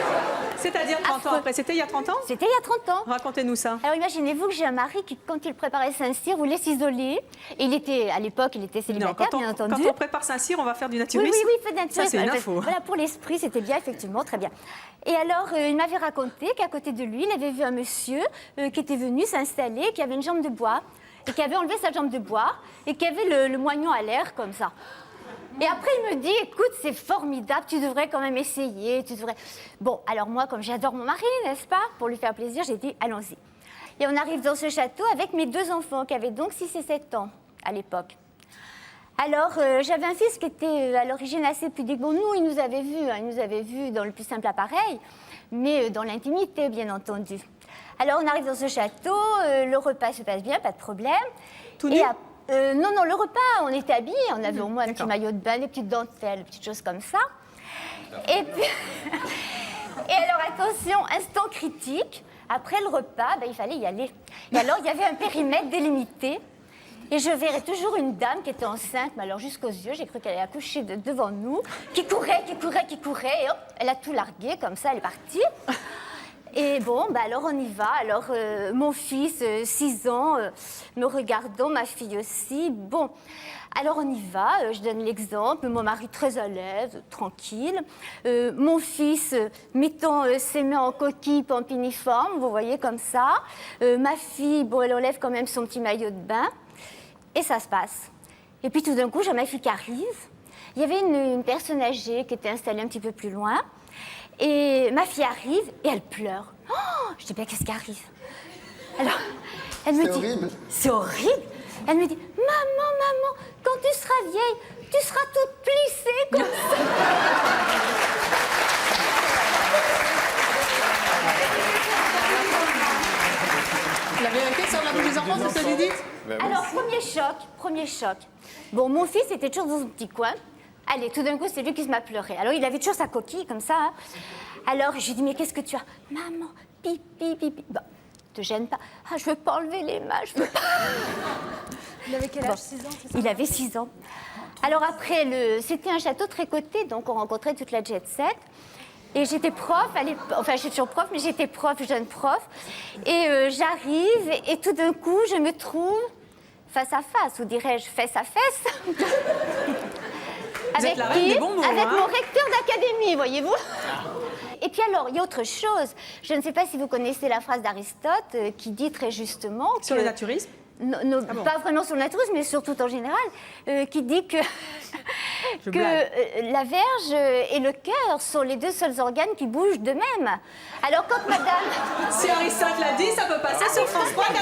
C'est-à-dire 30 ans après? C'était il y a 30 ans? C'était il y a 30 ans. Racontez-nous ça. Alors imaginez-vous que j'ai un mari qui, quand il préparait Saint-Cyr, voulait s'isoler. Il était, à l'époque, il était célibataire, bien entendu. Quand on prépare Saint-Cyr, on va faire du naturisme? Oui, fait du naturisme. Ça, c'est une info. Voilà, pour l'esprit, c'était bien, effectivement, très bien. Et alors, il m'avait raconté qu'à côté de lui, il avait vu un monsieur qui était venu s'installer, qui avait une jambe de bois, et qui avait enlevé sa jambe de bois, et qui avait le moignon à l'air, comme ça. Et après, il me dit, écoute, c'est formidable, tu devrais quand même essayer, tu devrais... Bon, alors moi, comme j'adore mon mari, n'est-ce pas, pour lui faire plaisir, j'ai dit, allons-y. Et on arrive dans ce château avec mes 2 enfants, qui avaient donc 6 et 7 ans à l'époque. Alors, j'avais un fils qui était à l'origine assez pudique. Bon, nous, il nous avait vus dans le plus simple appareil, mais dans l'intimité, bien entendu. Alors, on arrive dans ce château, le repas se passe bien, pas de problème. Tout nu? Non, le repas, on était habillés, on avait au moins un petit maillot de bain, des petites dentelles, des petites choses comme ça. Et puis, et alors attention, instant critique, après le repas, il fallait y aller. Et alors, il y avait un périmètre délimité, et je verrais toujours une dame qui était enceinte, mais alors jusqu'aux yeux, j'ai cru qu'elle allait accoucher devant nous, qui courait, et hop, elle a tout largué, comme ça, elle est partie. Et bon, alors on y va. Alors, mon fils, 6 ans, me regardant, ma fille aussi. Bon, alors on y va. Je donne l'exemple. Mon mari très à l'aise, tranquille. Mon fils mettant ses mains en coquille pampiniforme, vous voyez, comme ça. Ma fille, bon, elle enlève quand même son petit maillot de bain. Et ça se passe. Et puis tout d'un coup, j'ai ma fille qui arrive. Il y avait une personne âgée qui était installée un petit peu plus loin. Et ma fille arrive et elle pleure. Oh, je dis, qu'est-ce qui arrive? Alors, elle me dit... C'est horrible. C'est horrible. Elle me dit, maman, quand tu seras vieille, tu seras toute plissée comme ça. La vérité sur la bouche des enfants, c'est ce que vous dites? Alors, premier choc. Bon, mon fils était toujours dans son petit coin. Allez, tout d'un coup, c'est lui qui se m'a pleuré. Alors, il avait toujours sa coquille, comme ça. Hein. Alors, je lui dis, mais qu'est-ce que tu as? Maman, pipi. Bon, te gêne pas. Ah, je veux pas enlever les mains, je veux pas. Il avait quel âge? 6 ans, c'est ça? Il avait 6 ans. Alors après, c'était un château très coté, donc on rencontrait toute la jet set. Et j'étais prof, enfin je suis toujours prof, mais j'étais prof, jeune prof. Et j'arrive, et tout d'un coup, je me trouve face à face, ou dirais-je fesse à fesse. Avec qui? Avec mon recteur d'académie, voyez-vous. Et puis alors, il y a autre chose. Je ne sais pas si vous connaissez la phrase d'Aristote qui dit très justement... Sur le naturisme? Non, pas vraiment sur le naturisme, mais surtout en général, qui dit que, la verge et le cœur sont les 2 seuls organes qui bougent d'eux-mêmes. Alors quand madame... Si Aristote l'a dit, ça peut passer sur France 3, 14h50.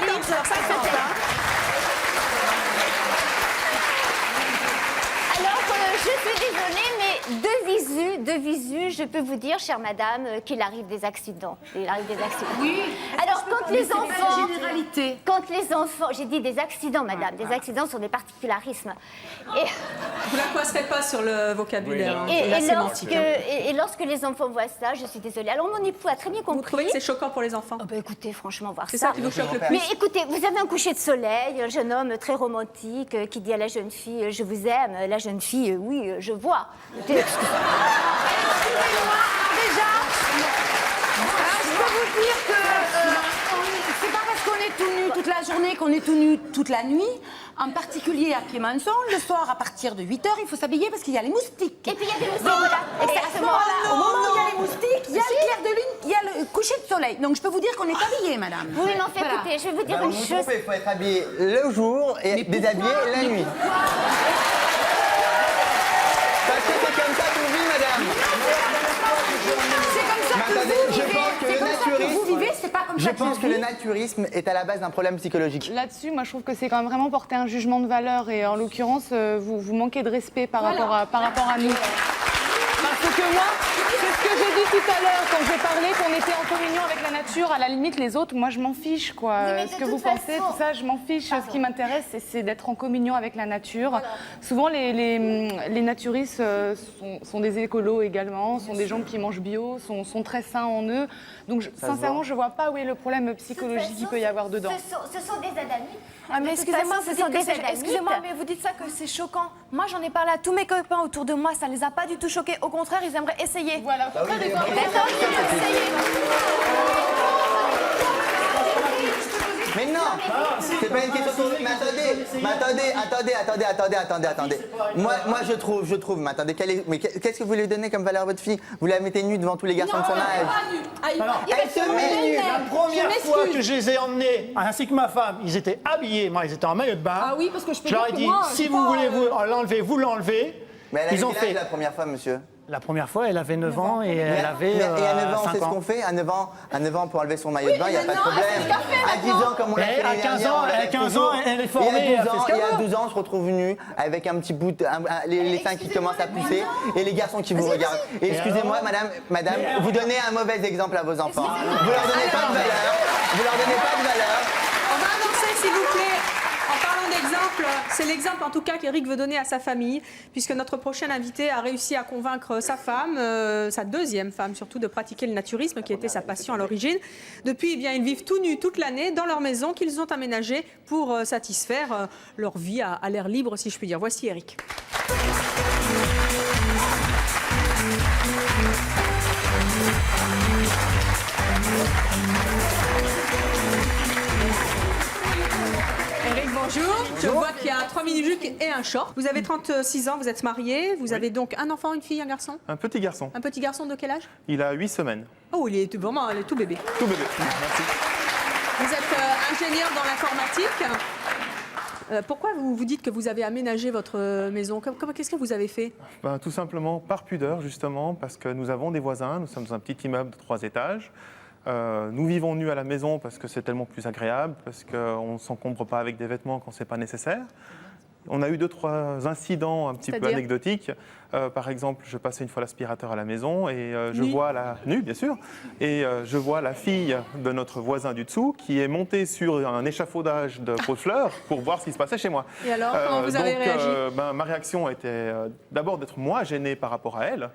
Alors, je suis désolée, mais de visu, je peux vous dire, chère madame, qu'il arrive des accidents. Il arrive des accidents. Oui. Alors, quand les enfants... généralité. Quand les enfants... J'ai dit des accidents, madame. Des accidents sont des particularismes. Et... Vous la poisserez pas sur le vocabulaire. Oui. Et lorsque les enfants voient ça, je suis désolée. Alors, mon époux a très bien compris... Vous trouvez que c'est choquant pour les enfants? Écoutez, franchement, voir ça... C'est ça qui vous choque le plus? Mais écoutez, vous avez un coucher de soleil, un jeune homme très romantique qui dit à la jeune fille « je vous aime ». La jeune fille « oui, je vois ». Excusez-moi, déjà, je peux vous dire que c'est pas parce qu'on est tout nu toute la journée qu'on est tout nu toute la nuit. En particulier à Clémenceau, le soir à partir de 8h, il faut s'habiller parce qu'il y a les moustiques. Et puis il y a des moustiques, voilà. Exactement. Au moment où il y a les moustiques, il y a le clair de lune, il y a le coucher de soleil. Donc je peux vous dire qu'on est habillé, madame. Oui, mais enfin, écoutez, je vais vous dire une chose. Il faut être habillé le jour et déshabillé la nuit. Parce que c'est comme ça qu'on vit, madame. Je pense que le naturisme est à la base d'un problème psychologique. Là-dessus, moi, je trouve que c'est quand même vraiment porter un jugement de valeur. Et en l'occurrence, vous manquez de respect par rapport à nous. Parce que moi, c'est ce que j'ai dit tout à l'heure quand j'ai parlé qu'on était en communion avec la nature. À la limite, les autres, moi, je m'en fiche, quoi. Oui, ce que vous pensez, tout ça, je m'en fiche. Ce qui m'intéresse, c'est d'être en communion avec la nature. Voilà. Souvent, les naturistes sont des écolos également, sont des gens qui mangent bio, sont très sains en eux. Donc, sincèrement, je ne vois pas où est le problème psychologique qu'il peut y avoir dedans. Ce sont des adamites. Ah, mais excusez-moi, mais vous dites ça que c'est choquant. Moi, j'en ai parlé à tous mes copains autour de moi, ça les a pas du tout choqués. Au contraire, ils aimeraient essayer. Voilà, au contraire, ils ont Mais non, c'est pas une question de... Mais attendez. Moi je trouve, mais attendez, qu'est-ce que vous lui donnez comme valeur à votre fille? Vous la mettez nue devant tous les garçons de son âge. Elle se met nue. La première fois que je les ai emmenés, ainsi que ma femme, ils étaient habillés, moi ils étaient en maillot de bain. Ah oui, parce que je peux Je leur ai dire que dit, moi, si je vous sais voulez pas, l'enlever, vous l'enlevez. Mais elle Ils ont avait quel âge fait. la première fois, monsieur? La première fois, elle avait 9 ans et elle avait Et à 9 ans, on 5 sait ce ans. qu'on fait. À 9 ans, pour enlever son maillot de bain, il n'y a pas de problème. À 10 ans, comme on l'a fait l'année dernière, on l'a fait 15 toujours. ans, elle est Et formée. à 12 ans, on se retrouve nue avec un petit bout, les seins qui commencent à pousser et les garçons qui vous regardent. Et excusez-moi, madame, vous donnez un mauvais exemple à vos enfants. Vous leur donnez pas de valeur. On va avancer, s'il vous plaît. En parlant d'exemple, c'est l'exemple en tout cas qu'Éric veut donner à sa famille, puisque notre prochain invité a réussi à convaincre sa femme, sa deuxième femme surtout, de pratiquer le naturisme, qui était sa passion à l'origine. Depuis, eh bien, ils vivent tout nus toute l'année dans leur maison qu'ils ont aménagée pour satisfaire leur vie à l'air libre, si je puis dire. Voici Éric. Éric, bonjour. Je vois qu'il y a un 3 minutes et un short. Vous avez 36 ans, vous êtes marié. Vous avez donc un enfant, une fille, un garçon? Un petit garçon. Un petit garçon de quel âge? Il a 8 semaines. Oh, il est vraiment tout bébé. Tout bébé. Merci. Vous êtes ingénieur dans l'informatique. Pourquoi vous dites que vous avez aménagé votre maison? Qu'est-ce que vous avez fait? Tout simplement par pudeur, justement, parce que nous avons des voisins. Nous sommes dans un petit immeuble de 3 étages. Nous vivons nus à la maison parce que c'est tellement plus agréable, parce qu'on ne s'encombre pas avec des vêtements quand ce n'est pas nécessaire. On a eu 2-3 incidents un petit peu anecdotiques. Par exemple, je passais une fois l'aspirateur à la maison et je vois nue, bien sûr, et je vois la fille de notre voisin du dessous qui est montée sur un échafaudage de pots de fleurs pour voir ce qui se passait chez moi. Et alors, comment vous avez réagi? Ma réaction était d'abord d'être moi gêné par rapport à elle,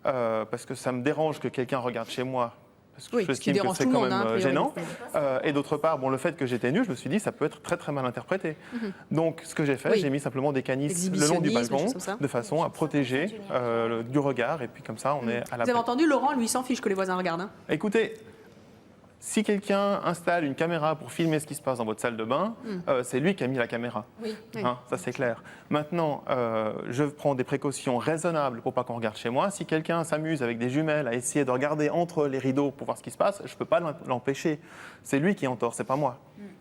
parce que ça me dérange que quelqu'un regarde chez moi. Parce que j'estime que c'est quand même gênant. Et d'autre part, le fait que j'étais nu, je me suis dit, ça peut être très très mal interprété. Donc, ce que j'ai fait, j'ai mis simplement des canisses le long du balcon, de façon à protéger du regard. Et puis comme ça, on est à la. Vous avez entendu, Laurent, lui, s'en fiche que les voisins regardent. Hein. Écoutez, si quelqu'un installe une caméra pour filmer ce qui se passe dans votre salle de bain, c'est lui qui a mis la caméra. Oui. Hein, ça, c'est clair. Maintenant, je prends des précautions raisonnables pour pas qu'on regarde chez moi. Si quelqu'un s'amuse avec des jumelles à essayer de regarder entre les rideaux pour voir ce qui se passe, je ne peux pas l'empêcher. C'est lui qui est en tort, c'est pas moi.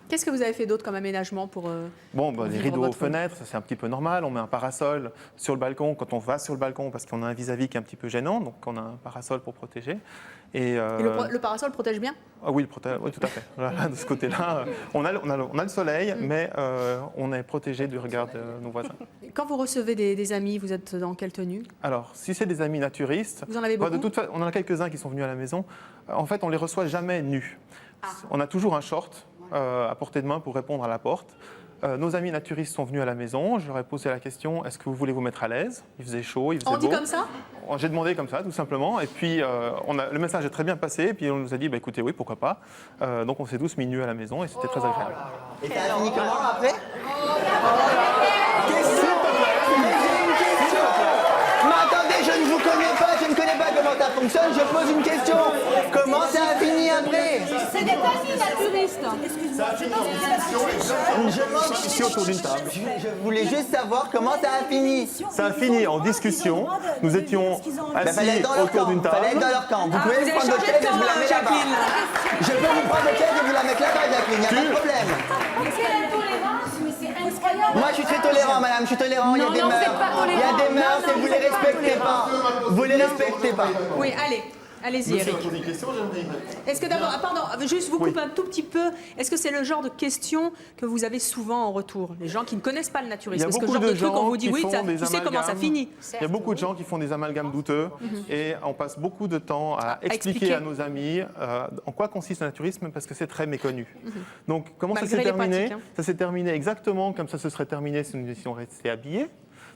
Qu'est-ce que vous avez fait d'autre comme aménagement pour les rideaux aux fenêtres, ça c'est un petit peu normal. On met un parasol sur le balcon quand on va sur le balcon parce qu'on a un vis-à-vis qui est un petit peu gênant, donc on a un parasol pour protéger. Et le parasol protège bien? Ah oui, oui, tout à fait. Voilà, de ce côté-là, on a le soleil, mais on est protégé du regard de nos voisins. Quand vous recevez des amis, vous êtes dans quelle tenue? Alors, si c'est des amis naturistes, vous en avez beaucoup? De toute façon, on en a quelques-uns qui sont venus à la maison. En fait, on les reçoit jamais nus. On a toujours un short à portée de main pour répondre à la porte. Nos amis naturistes sont venus à la maison. Je leur ai posé la question, est-ce que vous voulez vous mettre à l'aise? Il faisait chaud, il faisait beau. On dit comme ça? J'ai demandé comme ça, tout simplement. Et puis, le message est très bien passé. Et puis, on nous a dit, écoutez, oui, pourquoi pas. Donc, on s'est tous mis nus à la maison et c'était très agréable. Et ça a fini comment après? Mais attendez, je ne vous connais pas, je ne connais pas comment ça fonctionne. Je pose une question. Comment ça a fini après? C'est des amis naturistes. Je suis autour d'une table. Je voulais juste savoir comment ça a fini. Ça a fini en discussion. Nous étions assis autour d'une table. Fallait être dans leur camp. Vous pouvez me prendre votre chaise et vous la mettre là-bas. Je peux vous prendre votre chaise et vous la mettre là-bas, Jacqueline. Il n'y a pas de problème. Moi, je suis très tolérant, madame. Je suis tolérant. Il y a des mœurs. Il y a des mœurs et vous les respectez pas. Vous les respectez pas. Oui, allez-y, Eric. Est-ce que d'abord, pardon, juste vous coupe un tout petit peu. Est-ce que c'est le genre de questions que vous avez souvent en retour? Les gens qui ne connaissent pas le naturisme. Est-ce que le genre de truc, on vous dit oui, tu sais comment ça finit? Il y a beaucoup de gens qui font des amalgames douteux et on passe beaucoup de temps à expliquer à nos amis en quoi consiste le naturisme parce que c'est très méconnu. Donc, comment ça s'est terminé? Ça s'est terminé exactement comme ça se serait terminé si nous étions restés habillés.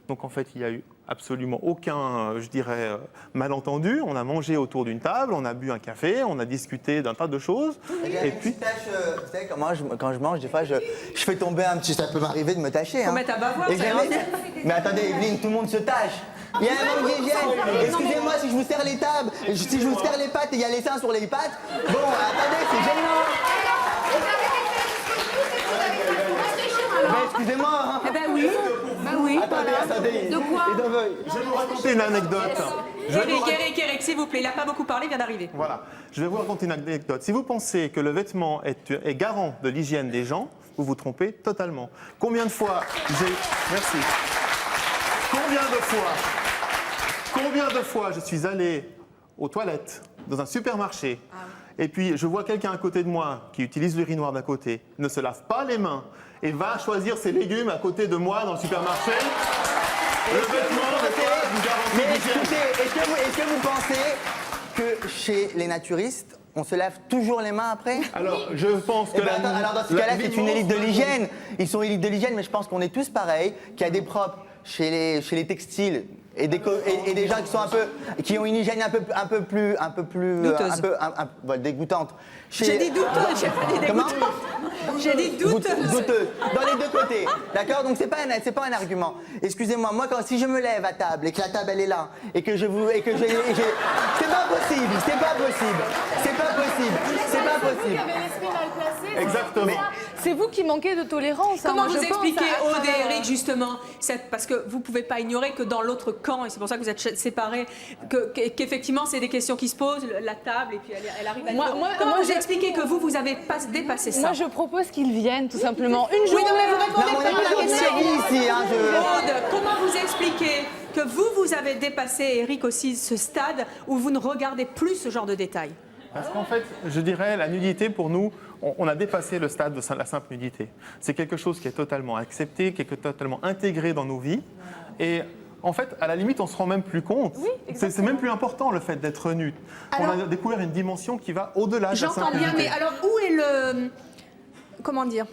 Donc en fait, il y a eu absolument aucun, je dirais, malentendu. On a mangé autour d'une table, on a bu un café, on a discuté d'un tas de choses. Et puis, vous savez, quand je mange, des fois, je fais tomber un petit. Ça peut m'arriver de me tâcher. Faut mettre à bavoir, Et ça jamais- va. Mais attendez, Evelyne, tout le monde se tâche. Il y a un manque d'hygiène. Excusez-moi si je vous serre les tables, si je vous serre les pattes et il y a les seins sur les pattes. Bon, attendez, c'est gênant. Mais excusez-moi. Hein. Eh ben oui. Ben oui. Attendez. De quoi? Je vais vous raconter une anecdote. Eric, s'il vous plaît, il n'a pas beaucoup parlé, il vient d'arriver. Voilà, je vais vous raconter une anecdote. Si vous pensez que le vêtement est garant de l'hygiène des gens, vous vous trompez totalement. Combien de fois Merci. Combien de fois je suis allé aux toilettes dans un supermarché et puis je vois quelqu'un à côté de moi qui utilise l'urinoir d'à côté, ne se lave pas les mains et va choisir ses légumes à côté de moi dans le supermarché. Le vêtement n'est pas une garantie Mais d'hygiène. écoutez, est-ce que vous pensez que chez les naturistes, on se lave toujours les mains après? Alors, je pense que alors dans ce cas-là, c'est une élite de l'hygiène. Ils sont élite de l'hygiène, mais je pense qu'on est tous pareils, qu'il y a des propres chez les textiles et des gens qui ont une hygiène un peu plus Douteuse. dégoûtante. J'ai dit douteuse, j'ai pas dit Comment? dégoûtante. J'ai dit douteuse. Douteuse. Dans les deux côtés. D'accord? Donc c'est pas un argument. Excusez-moi, moi si je me lève à table et que la table elle est là et que c'est pas possible. Exactement. C'est vous qui manquez de tolérance. Comment hein, vous je pense, expliquez, à Aude et travers- Eric, justement, parce que vous ne pouvez pas ignorer que dans l'autre camp, et c'est pour ça que vous êtes séparés, qu'effectivement, c'est des questions qui se posent, la table, et puis elle arrive à Moi, Comment vous je- expliquez que vous avez pas dépassé ça? Moi, je propose qu'ils viennent, tout simplement. Une journée. Oui, non, mais vous répondez Non, on pas est à pas la dans une question. série ici, hein, Aude, comment vous expliquez que vous avez dépassé, Eric aussi, ce stade où vous ne regardez plus ce genre de détails? Parce qu'en fait, je dirais, la nudité, pour nous, on a dépassé le stade de la simple nudité. C'est quelque chose qui est totalement accepté, qui est totalement intégré dans nos vies. Et en fait, à la limite, on se rend même plus compte. C'est même plus important, le fait d'être nu. Alors- on a découvert une dimension qui va au-delà de la simple J'entends bien, nudité. mais alors où est le... Comment dire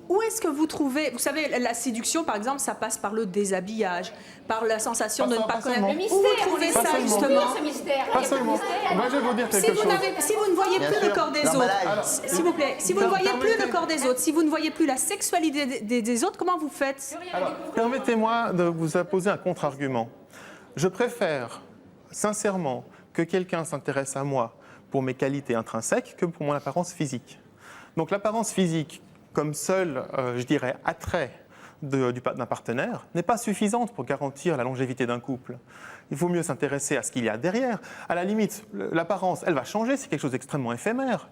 où est-ce que vous trouvez... Vous savez, la séduction, par exemple, ça passe par le déshabillage, par la sensation de ne pas connaître... seulement. Où vous trouvez Pas ça, seulement. justement? Ce mystère. Pas seulement. Moi, je vais vous dire quelque chose. Si vous ne voyez Bien plus sûr. le corps des L'emballage. autres, s'il vous plaît, si vous ne voyez plus le corps des autres, si vous ne voyez plus la sexualité des autres, comment vous faites? Alors, permettez-moi de vous poser un contre-argument. Je préfère, sincèrement, que quelqu'un s'intéresse à moi pour mes qualités intrinsèques que pour mon apparence physique. Donc l'apparence physique, comme seul, je dirais, attrait d'un partenaire, n'est pas suffisante pour garantir la longévité d'un couple. Il faut mieux s'intéresser à ce qu'il y a derrière. À la limite, l'apparence, elle va changer, c'est quelque chose d'extrêmement éphémère.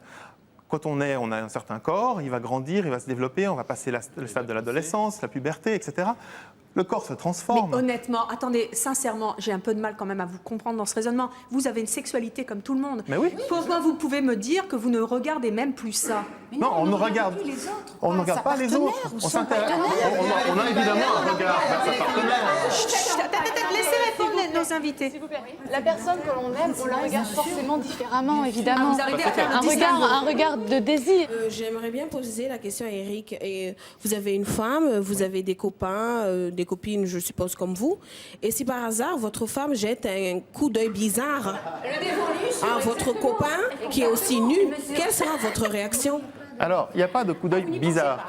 Quand on a un certain corps, il va grandir, il va se développer, on va passer le stade de l'adolescence, la puberté, etc. Le corps se transforme. Mais honnêtement, attendez, sincèrement, j'ai un peu de mal quand même à vous comprendre dans ce raisonnement. Vous avez une sexualité comme tout le monde. Mais oui. Pourquoi vous pouvez me dire que vous ne regardez même plus ça? Non, on ne regarde pas les autres. On a évidemment un regard vers sa partenaire. Laissez répondre nos invités. S'il vous plaît. La personne que l'on aime, on la regarde forcément différemment, évidemment. Ah, vous arrivez à faire le un regard de désir. J'aimerais bien poser la question à Eric. Et vous avez une femme, vous avez des copains, des copines, je suppose, comme vous. Et si par hasard, votre femme jette un coup d'œil bizarre à votre copain, qui est aussi nu, quelle sera votre réaction? Alors, il n'y a pas de coup d'œil bizarre.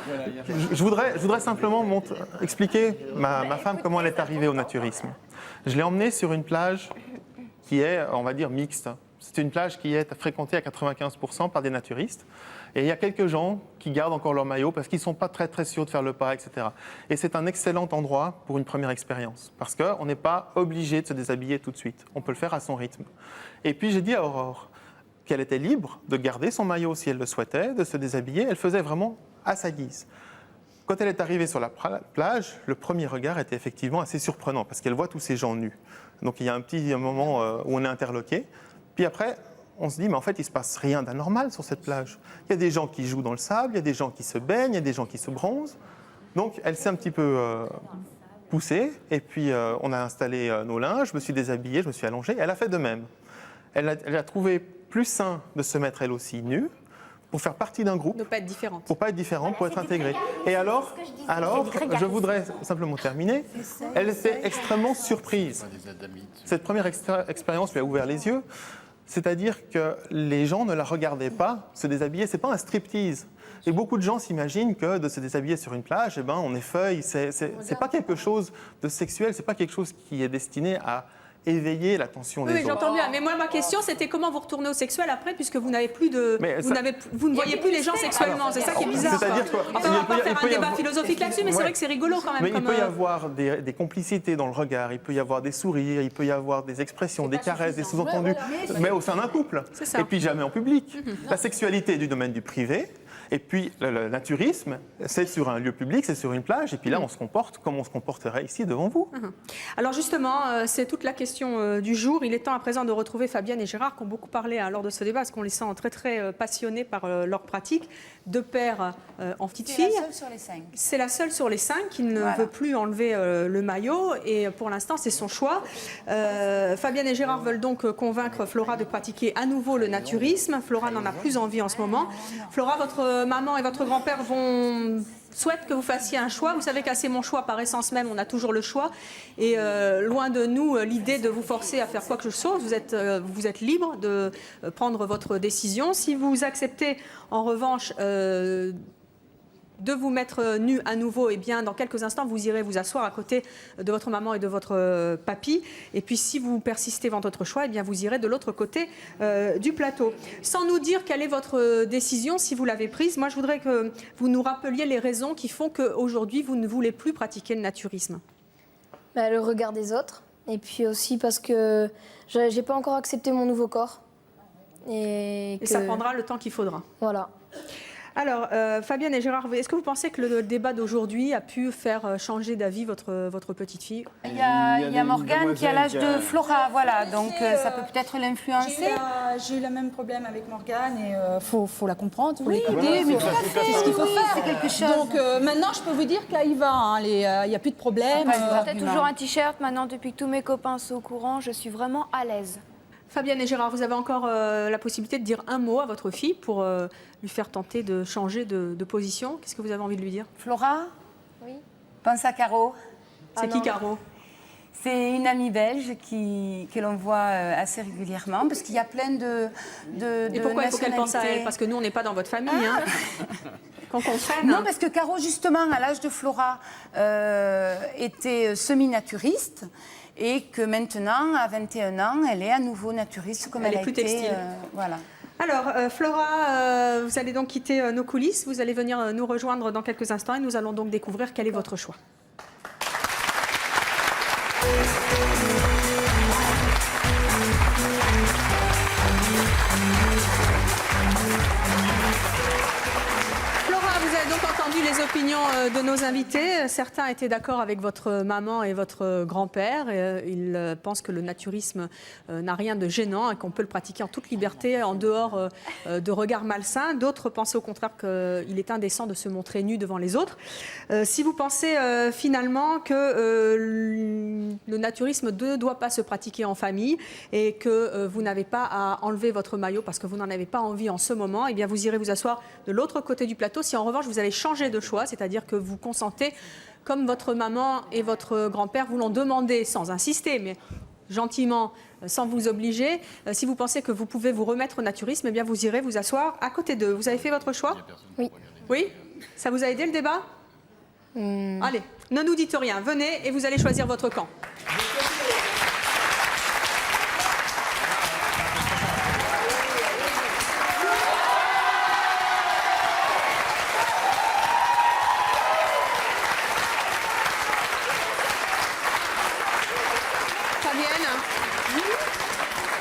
Je voudrais simplement expliquer ma femme comment elle est arrivée au naturisme. Je l'ai emmenée sur une plage qui est, on va dire, mixte. C'est une plage qui est fréquentée à 95% par des naturistes. Et il y a quelques gens qui gardent encore leur maillot parce qu'ils ne sont pas très, très sûrs de faire le pas, etc. Et c'est un excellent endroit pour une première expérience. Parce qu'on n'est pas obligé de se déshabiller tout de suite. On peut le faire à son rythme. Et puis j'ai dit à Aurore qu'elle était libre de garder son maillot si elle le souhaitait, de se déshabiller. Elle faisait vraiment à sa guise. Quand elle est arrivée sur la plage, le premier regard était effectivement assez surprenant parce qu'elle voit tous ces gens nus. Donc il y a un petit moment où on est interloqué. Puis après, on se dit, mais en fait, il ne se passe rien d'anormal sur cette plage. Il y a des gens qui jouent dans le sable, il y a des gens qui se baignent, il y a des gens qui se bronzent. Donc elle s'est un petit peu poussée. Et puis on a installé nos linges, je me suis déshabillée, je me suis allongée. Elle a fait de même. Elle a trouvé plus sain de se mettre elle aussi nue pour faire partie d'un groupe. Ne pas être différente. Pour pas être différente, pour être intégrée. Et alors, je voudrais simplement terminer. Elle était extrêmement surprise. Cette première expérience lui a ouvert les yeux. C'est-à-dire que les gens ne la regardaient pas se déshabiller. C'est pas un striptease. Et beaucoup de gens s'imaginent que de se déshabiller sur une plage, eh ben, on effeuille. C'est pas quelque chose de sexuel. C'est pas quelque chose qui est destiné à éveiller l'attention des Oui, autres. j'entends bien. Mais moi, ma question, c'était comment vous retournez au sexuel après, puisque vous n'avez plus de, vous ne voyez plus les gens sexuellement. C'est ça qui est bizarre. C'est-à-dire quoi, enfin, on va pas faire un débat philosophique là-dessus, mais c'est vrai que c'est rigolo quand même. Mais il peut y avoir des complicités dans le regard, il peut y avoir des sourires, il peut y avoir des expressions, des caresses, des sous-entendus, mais au sein d'un couple. Et puis jamais en public. La sexualité est du domaine du privé. Et puis, le naturisme, c'est sur un lieu public, c'est sur une plage. Et puis là, on se comporte comme on se comporterait ici devant vous. Alors justement, c'est toute la question du jour. Il est temps à présent de retrouver Fabienne et Gérard qui ont beaucoup parlé lors de ce débat, parce qu'on les sent très, très passionnés par leur pratique. Deux pères en petite fille. C'est la seule sur les 5. C'est la seule sur les 5 qui ne veut plus enlever le maillot. Et pour l'instant, c'est son choix. Fabienne et Gérard veulent donc convaincre Flora de pratiquer à nouveau le naturisme. Flora n'en a plus envie en ce moment. Flora, votre maman et votre grand-père souhaitent que vous fassiez un choix. Vous savez qu'à C'est mon choix, par essence même, on a toujours le choix. Et loin de nous l'idée de vous forcer à faire quoi que ce soit. Vous êtes libre de prendre votre décision. Si vous acceptez, en revanche, de vous mettre nu à nouveau, eh bien, dans quelques instants, vous irez vous asseoir à côté de votre maman et de votre papy. Et puis, si vous persistez dans votre choix, eh bien, vous irez de l'autre côté du plateau. Sans nous dire quelle est votre décision, si vous l'avez prise, moi, je voudrais que vous nous rappeliez les raisons qui font qu'aujourd'hui, vous ne voulez plus pratiquer le naturisme. Le regard des autres. Et puis aussi parce que je n'ai pas encore accepté mon nouveau corps. Et ça prendra le temps qu'il faudra. Voilà. Alors, Fabienne et Gérard, est-ce que vous pensez que le débat d'aujourd'hui a pu faire changer d'avis votre petite fille? Il y a Morgane qui a l'âge de Flora, voilà, donc ça peut peut-être l'influencer. J'ai eu le même problème avec Morgane et faut la comprendre, faut Oui, l'écouter, mais tout à fait. c'est ce qu'il faut faire. C'est quelque chose. Donc maintenant, je peux vous dire que là, il va, hein, il n'y a plus de problème. J'ai toujours un t-shirt, maintenant, depuis que tous mes copains sont au courant, je suis vraiment à l'aise. Fabienne et Gérard, vous avez encore la possibilité de dire un mot à votre fille pour lui faire tenter de changer de position. Qu'est-ce que vous avez envie de lui dire? Flora? Oui. Pense à Caro. C'est qui Caro? C'est une amie belge que l'on voit assez régulièrement, parce qu'il y a plein de Et pourquoi il faut qu'elle pense à elle? Parce que nous, on n'est pas dans votre famille. Hein. Qu'on comprenne. Non, parce que Caro, justement, à l'âge de Flora, était semi-naturiste. Et que maintenant, à 21 ans, elle est à nouveau naturiste comme elle a plus été. textile. Voilà. Alors, Flora, vous allez donc quitter nos coulisses. Vous allez venir nous rejoindre dans quelques instants et nous allons donc découvrir quel est votre choix. Les opinions de nos invités. Certains étaient d'accord avec votre maman et votre grand-père. Ils pensent que le naturisme n'a rien de gênant et qu'on peut le pratiquer en toute liberté, en dehors de regards malsains. D'autres pensaient au contraire qu'il est indécent de se montrer nu devant les autres. Si vous pensez finalement que le naturisme ne doit pas se pratiquer en famille et que vous n'avez pas à enlever votre maillot parce que vous n'en avez pas envie en ce moment, eh bien vous irez vous asseoir de l'autre côté du plateau. Si en revanche vous allez changer de choix, c'est-à-dire que vous consentez comme votre maman et votre grand-père vous l'ont demandé sans insister, mais gentiment, sans vous obliger. Si vous pensez que vous pouvez vous remettre au naturisme, eh bien vous irez vous asseoir à côté d'eux. Vous avez fait votre choix? Oui. Oui? Ça vous a aidé le débat? Allez, ne nous dites rien. Venez et vous allez choisir votre camp.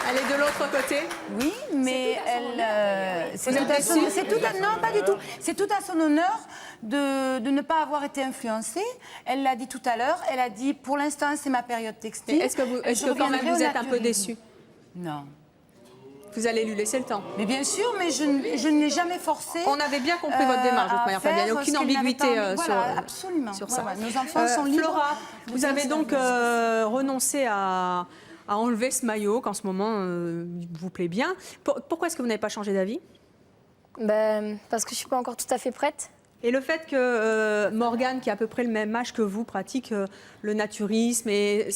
Elle est de l'autre côté? Oui, mais non, pas du tout. C'est tout à son honneur de ne pas avoir été influencée. Elle l'a dit tout à l'heure. Elle a dit, pour l'instant, c'est ma période textile. Est-ce que quand même vous êtes un peu déçue? Non. Vous allez lui laisser le temps. Mais bien sûr, mais je ne l'ai jamais forcée. On avait bien compris votre démarche, de toute manière, Fabienne. Il n'y a aucune ambiguïté sur ça. Nos enfants sont libres. Flora, vous avez donc renoncé à enlever ce maillot qu'en ce moment vous plaît bien. Pourquoi est-ce que vous n'avez pas changé d'avis? Parce que je suis pas encore tout à fait prête. Et le fait que Morgane, qui a à peu près le même âge que vous, pratique le naturisme et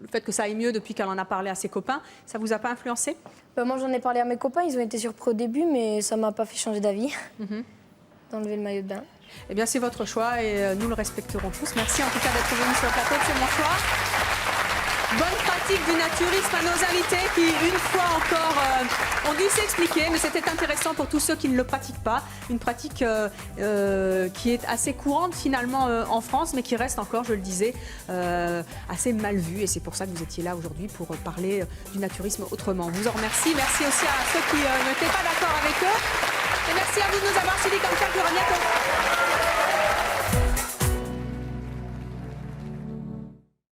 le fait que ça aille mieux depuis qu'elle en a parlé à ses copains, ça vous a pas influencé? Moi, j'en ai parlé à mes copains, ils ont été surpris au début, mais ça m'a pas fait changer d'avis d'enlever le maillot de bain. Eh bien, c'est votre choix et nous le respecterons tous. Merci en tout cas d'être venu sur le plateau de C'est mon choix. Bonne pratique du naturisme à nos invités qui, une fois encore, ont dû s'expliquer, mais c'était intéressant pour tous ceux qui ne le pratiquent pas. Une pratique qui est assez courante finalement en France, mais qui reste encore, je le disais, assez mal vue. Et c'est pour ça que vous étiez là aujourd'hui pour parler du naturisme autrement. On vous en remercie. Merci aussi à ceux qui n'étaient pas d'accord avec eux. Et merci à vous de nous avoir suivis comme ça. À bientôt.